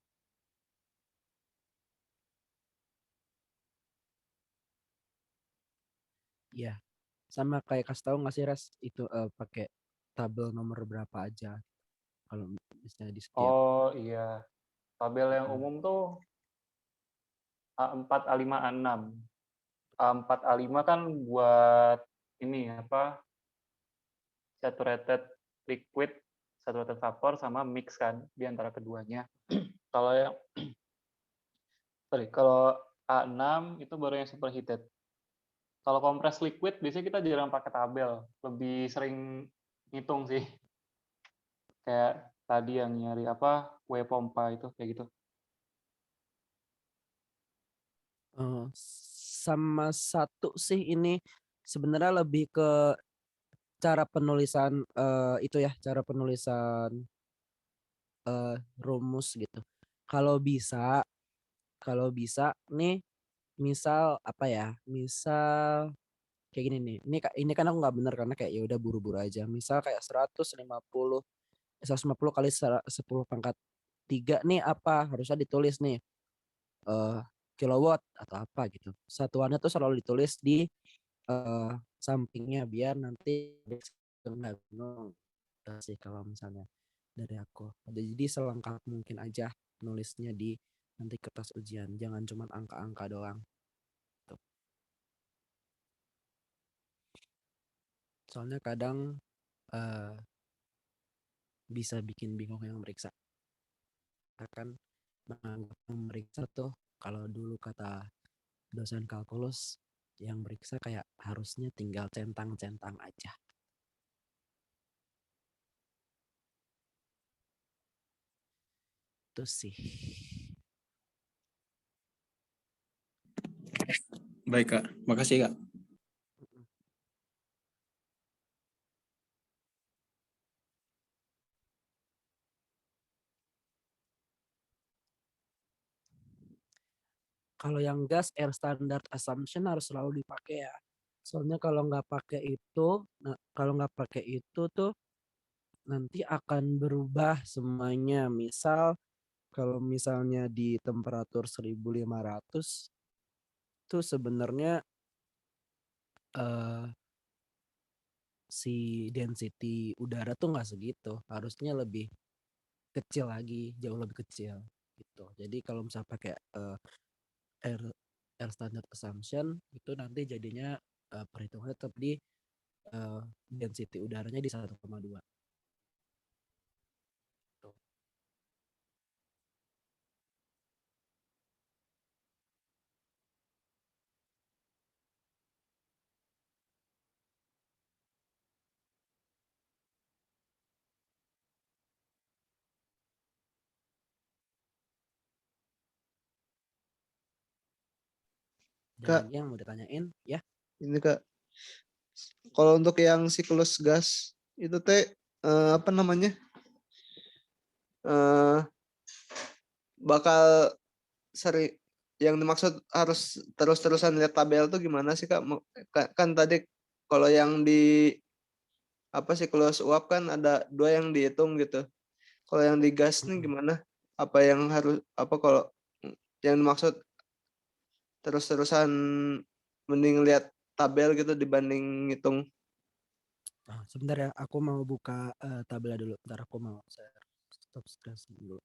Iya. Sama kayak kasih tahu nggak sih, Res, itu pakai tabel nomor berapa aja kalau misalnya di setiap. Oh iya, tabel yang umum tuh A4, A5, A6. A4, A5 kan buat ini apa, saturated liquid, saturated vapor, sama mix kan di antara keduanya. Kalau yang kalau A6 itu baru yang superheated. Kalau compressed liquid biasanya kita jarang pakai tabel, lebih sering ngitung sih. Kayak tadi yang nyari apa, W pompa itu kayak gitu. Sama satu sih ini sebenarnya lebih ke cara penulisan itu ya, cara penulisan rumus gitu. Kalau bisa nih, misal apa ya? Misal kayak gini nih. Ini kan aku nggak bener karena kayak ya udah buru-buru aja. Misal kayak 150 kali 10 pangkat 3 nih apa? Harusnya ditulis nih kilowatt atau apa gitu. Satuannya tuh selalu ditulis di sampingnya biar nanti nggak bingung. Itu sih kalau misalnya dari aku. Jadi selengkap mungkin aja nulisnya di nanti kertas ujian. Jangan cuma angka-angka doang. Tuh. Soalnya kadang bisa bikin bingung yang meriksa. Akan menganggap yang meriksa tuh kalau dulu kata dosen kalkulus yang meriksa kayak harusnya tinggal centang-centang aja. Itu sih. Baik Kak, makasih Kak. Kalau yang gas air standard assumption harus selalu dipakai ya. Soalnya kalau nggak pakai itu, kalau nggak pakai itu tuh nanti akan berubah semuanya. Misal kalau misalnya di temperatur 1500 tuh sebenarnya si density udara tuh nggak segitu. Harusnya lebih kecil lagi, jauh lebih kecil gitu. Jadi kalau misalnya pakai air standard assumption itu nanti jadinya perhitungannya tetap di density udaranya di 1,2. Tuh. Ada Kak, lagi yang mau ditanyain ya? ini Kak, kalau untuk yang siklus gas itu teh apa namanya? Eh, bakal sering yang dimaksud harus terus-terusan lihat tabel tuh gimana sih Kak? Kan tadi kalau yang di apa siklus uap kan ada 2 yang dihitung gitu. Kalau yang di gas nih gimana? Apa yang harus apa kalau yang dimaksud terus-terusan mending lihat tabel gitu dibanding ngitung? Sebentar ya, aku mau buka tabel dulu. Bentar aku mau share stop screen dulu.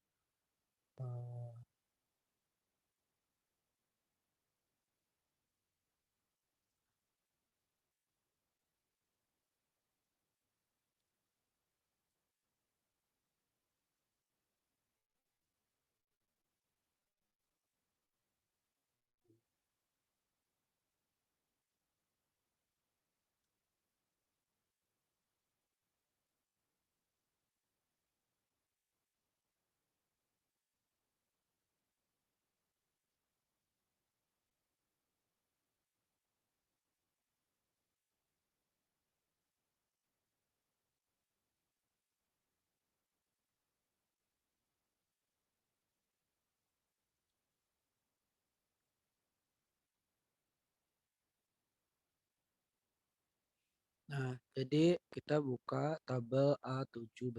Nah, jadi kita buka tabel A17.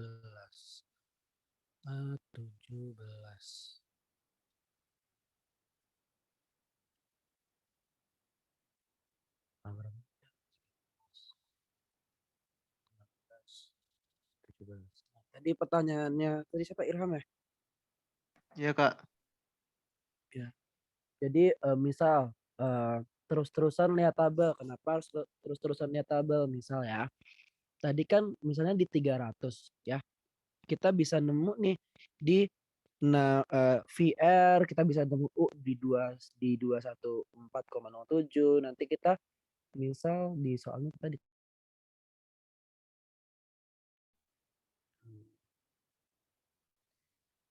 A17. Tadi pertanyaannya tadi siapa, Irham ya? Iya Kak. Ya. Jadi misal terus-terusan lihat tabel. Kenapa harus terus-terusan lihat tabel? Misal ya. Tadi kan misalnya di 300 ya. Kita bisa nemu nih di VR kita bisa nemu di 214,07. Nanti kita misal di soalnya tadi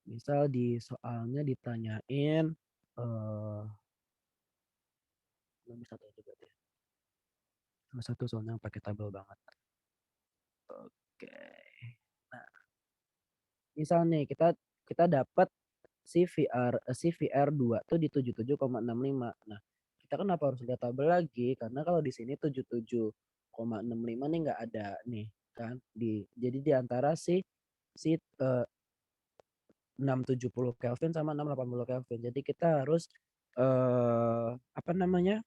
misal di soalnya ditanyain nomor satu aja berarti. Nomor satu soalnya pakai tabel banget. Oke. Nah, misal nih kita dapat si VR 2 tuh di 77,65. Nah, kita kenapa harus lihat tabel lagi? Karena kalau di sini 77,65 nih nggak ada nih kan. Jadi di antara si 670 Kelvin sama 680 Kelvin. Jadi kita harus apa namanya?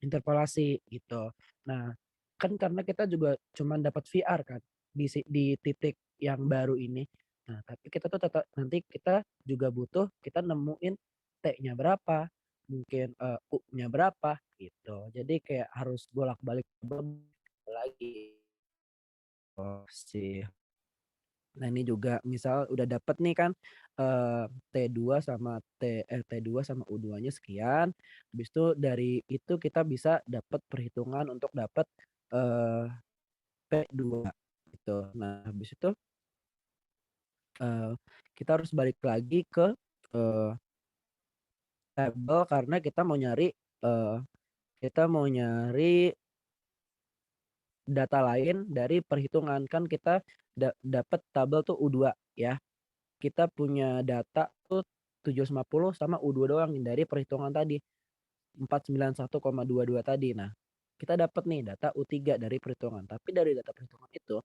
Interpolasi gitu. Nah, kan karena kita juga cuman dapat VR kan di titik yang baru ini. Nah, tapi kita tuh tetap nanti kita juga butuh kita nemuin T-nya berapa, mungkin U-nya berapa gitu. Jadi kayak harus bolak-balik lagi. Oh, sih. Nah, ini juga misal udah dapet nih kan T2 sama T2 sama U2-nya sekian. Habis itu dari itu kita bisa dapat perhitungan untuk dapat P2 gitu. Nah, habis itu kita harus balik lagi ke tabel karena kita mau nyari data lain dari perhitungan. Kan kita dapat tabel tuh U2 ya. Kita punya data tuh 750 sama U2 doang dari perhitungan tadi 491,22 tadi. Nah, kita dapat nih data U3 dari perhitungan. Tapi dari data perhitungan itu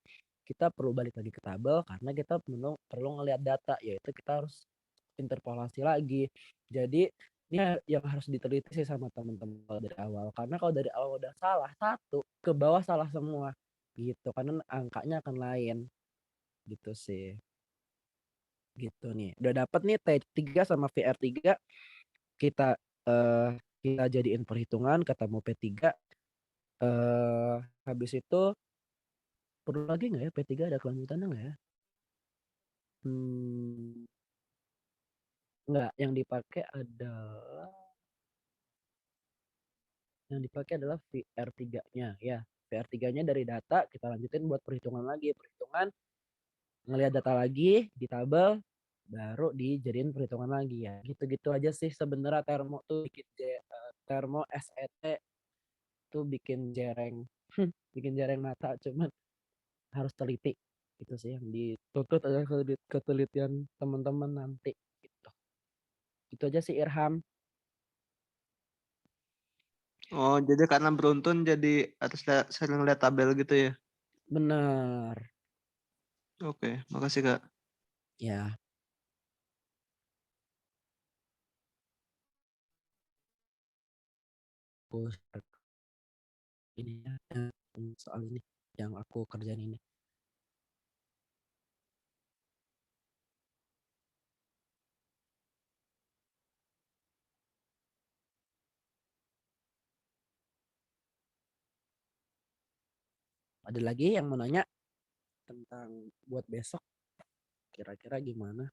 kita perlu balik lagi ke tabel karena kita perlu ngelihat data, yaitu kita harus interpolasi lagi. Jadi ini yang harus diteliti sih sama teman-teman dari awal. Karena kalau dari awal udah salah satu, ke bawah salah semua gitu. Karena angkanya akan lain gitu sih. Gitu nih. Udah dapat nih T3 sama VR3 kita jadiin perhitungan ketemu P3. Habis itu perlu lagi nggak ya P3 ada kelanjutannya nggak ya? Nggak, yang dipakai adalah VR3-nya ya. VR3-nya dari data kita lanjutin buat perhitungan lagi. Perhitungan ngelihat data lagi di tabel baru dijadiin perhitungan lagi ya. Gitu-gitu aja sih sebenarnya termo tuh bikin termo SET tuh bikin jereng mata, cuman harus teliti. Itu sih yang dituntut adalah ketelitian teman-teman nanti gitu. Itu aja sih Irham. Oh, jadi karena beruntun jadi harus sering lihat tabel gitu ya? Benar. Oke, makasih Kak. Ya. Ini soal ini yang aku kerjain ini. Ada lagi yang mau nanya tentang buat besok? Kira-kira gimana?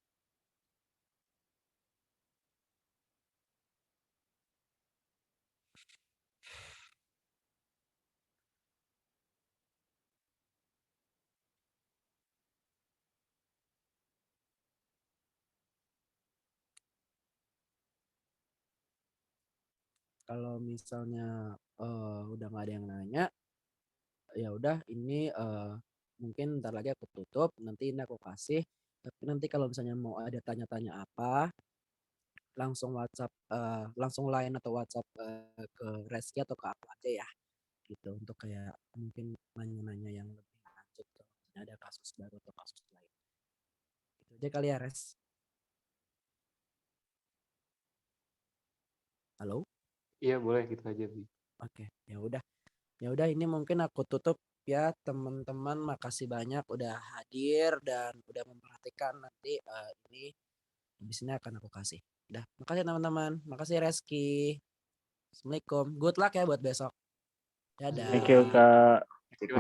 Kalau misalnya udah nggak ada yang nanya, ya udah ini mungkin ntar lagi aku tutup. Nanti ini aku kasih. Tapi nanti kalau misalnya mau ada tanya-tanya apa, langsung WhatsApp, langsung line atau WhatsApp ke Reski atau ke aku aja ya. Gitu untuk kayak mungkin nanya-nanya yang lebih lanjut kalau misalnya ada kasus baru atau kasus lain. Itu aja kali ya Res. Halo? Iya boleh gitu aja Bi. Oke, ya udah. Ya udah ini mungkin aku tutup ya teman-teman. Makasih banyak udah hadir dan udah memperhatikan. Nanti ini habis ini akan aku kasih. Udah, makasih teman-teman. Makasih Reski. Assalamualaikum. Good luck ya buat besok. Dadah. Thank you Kak.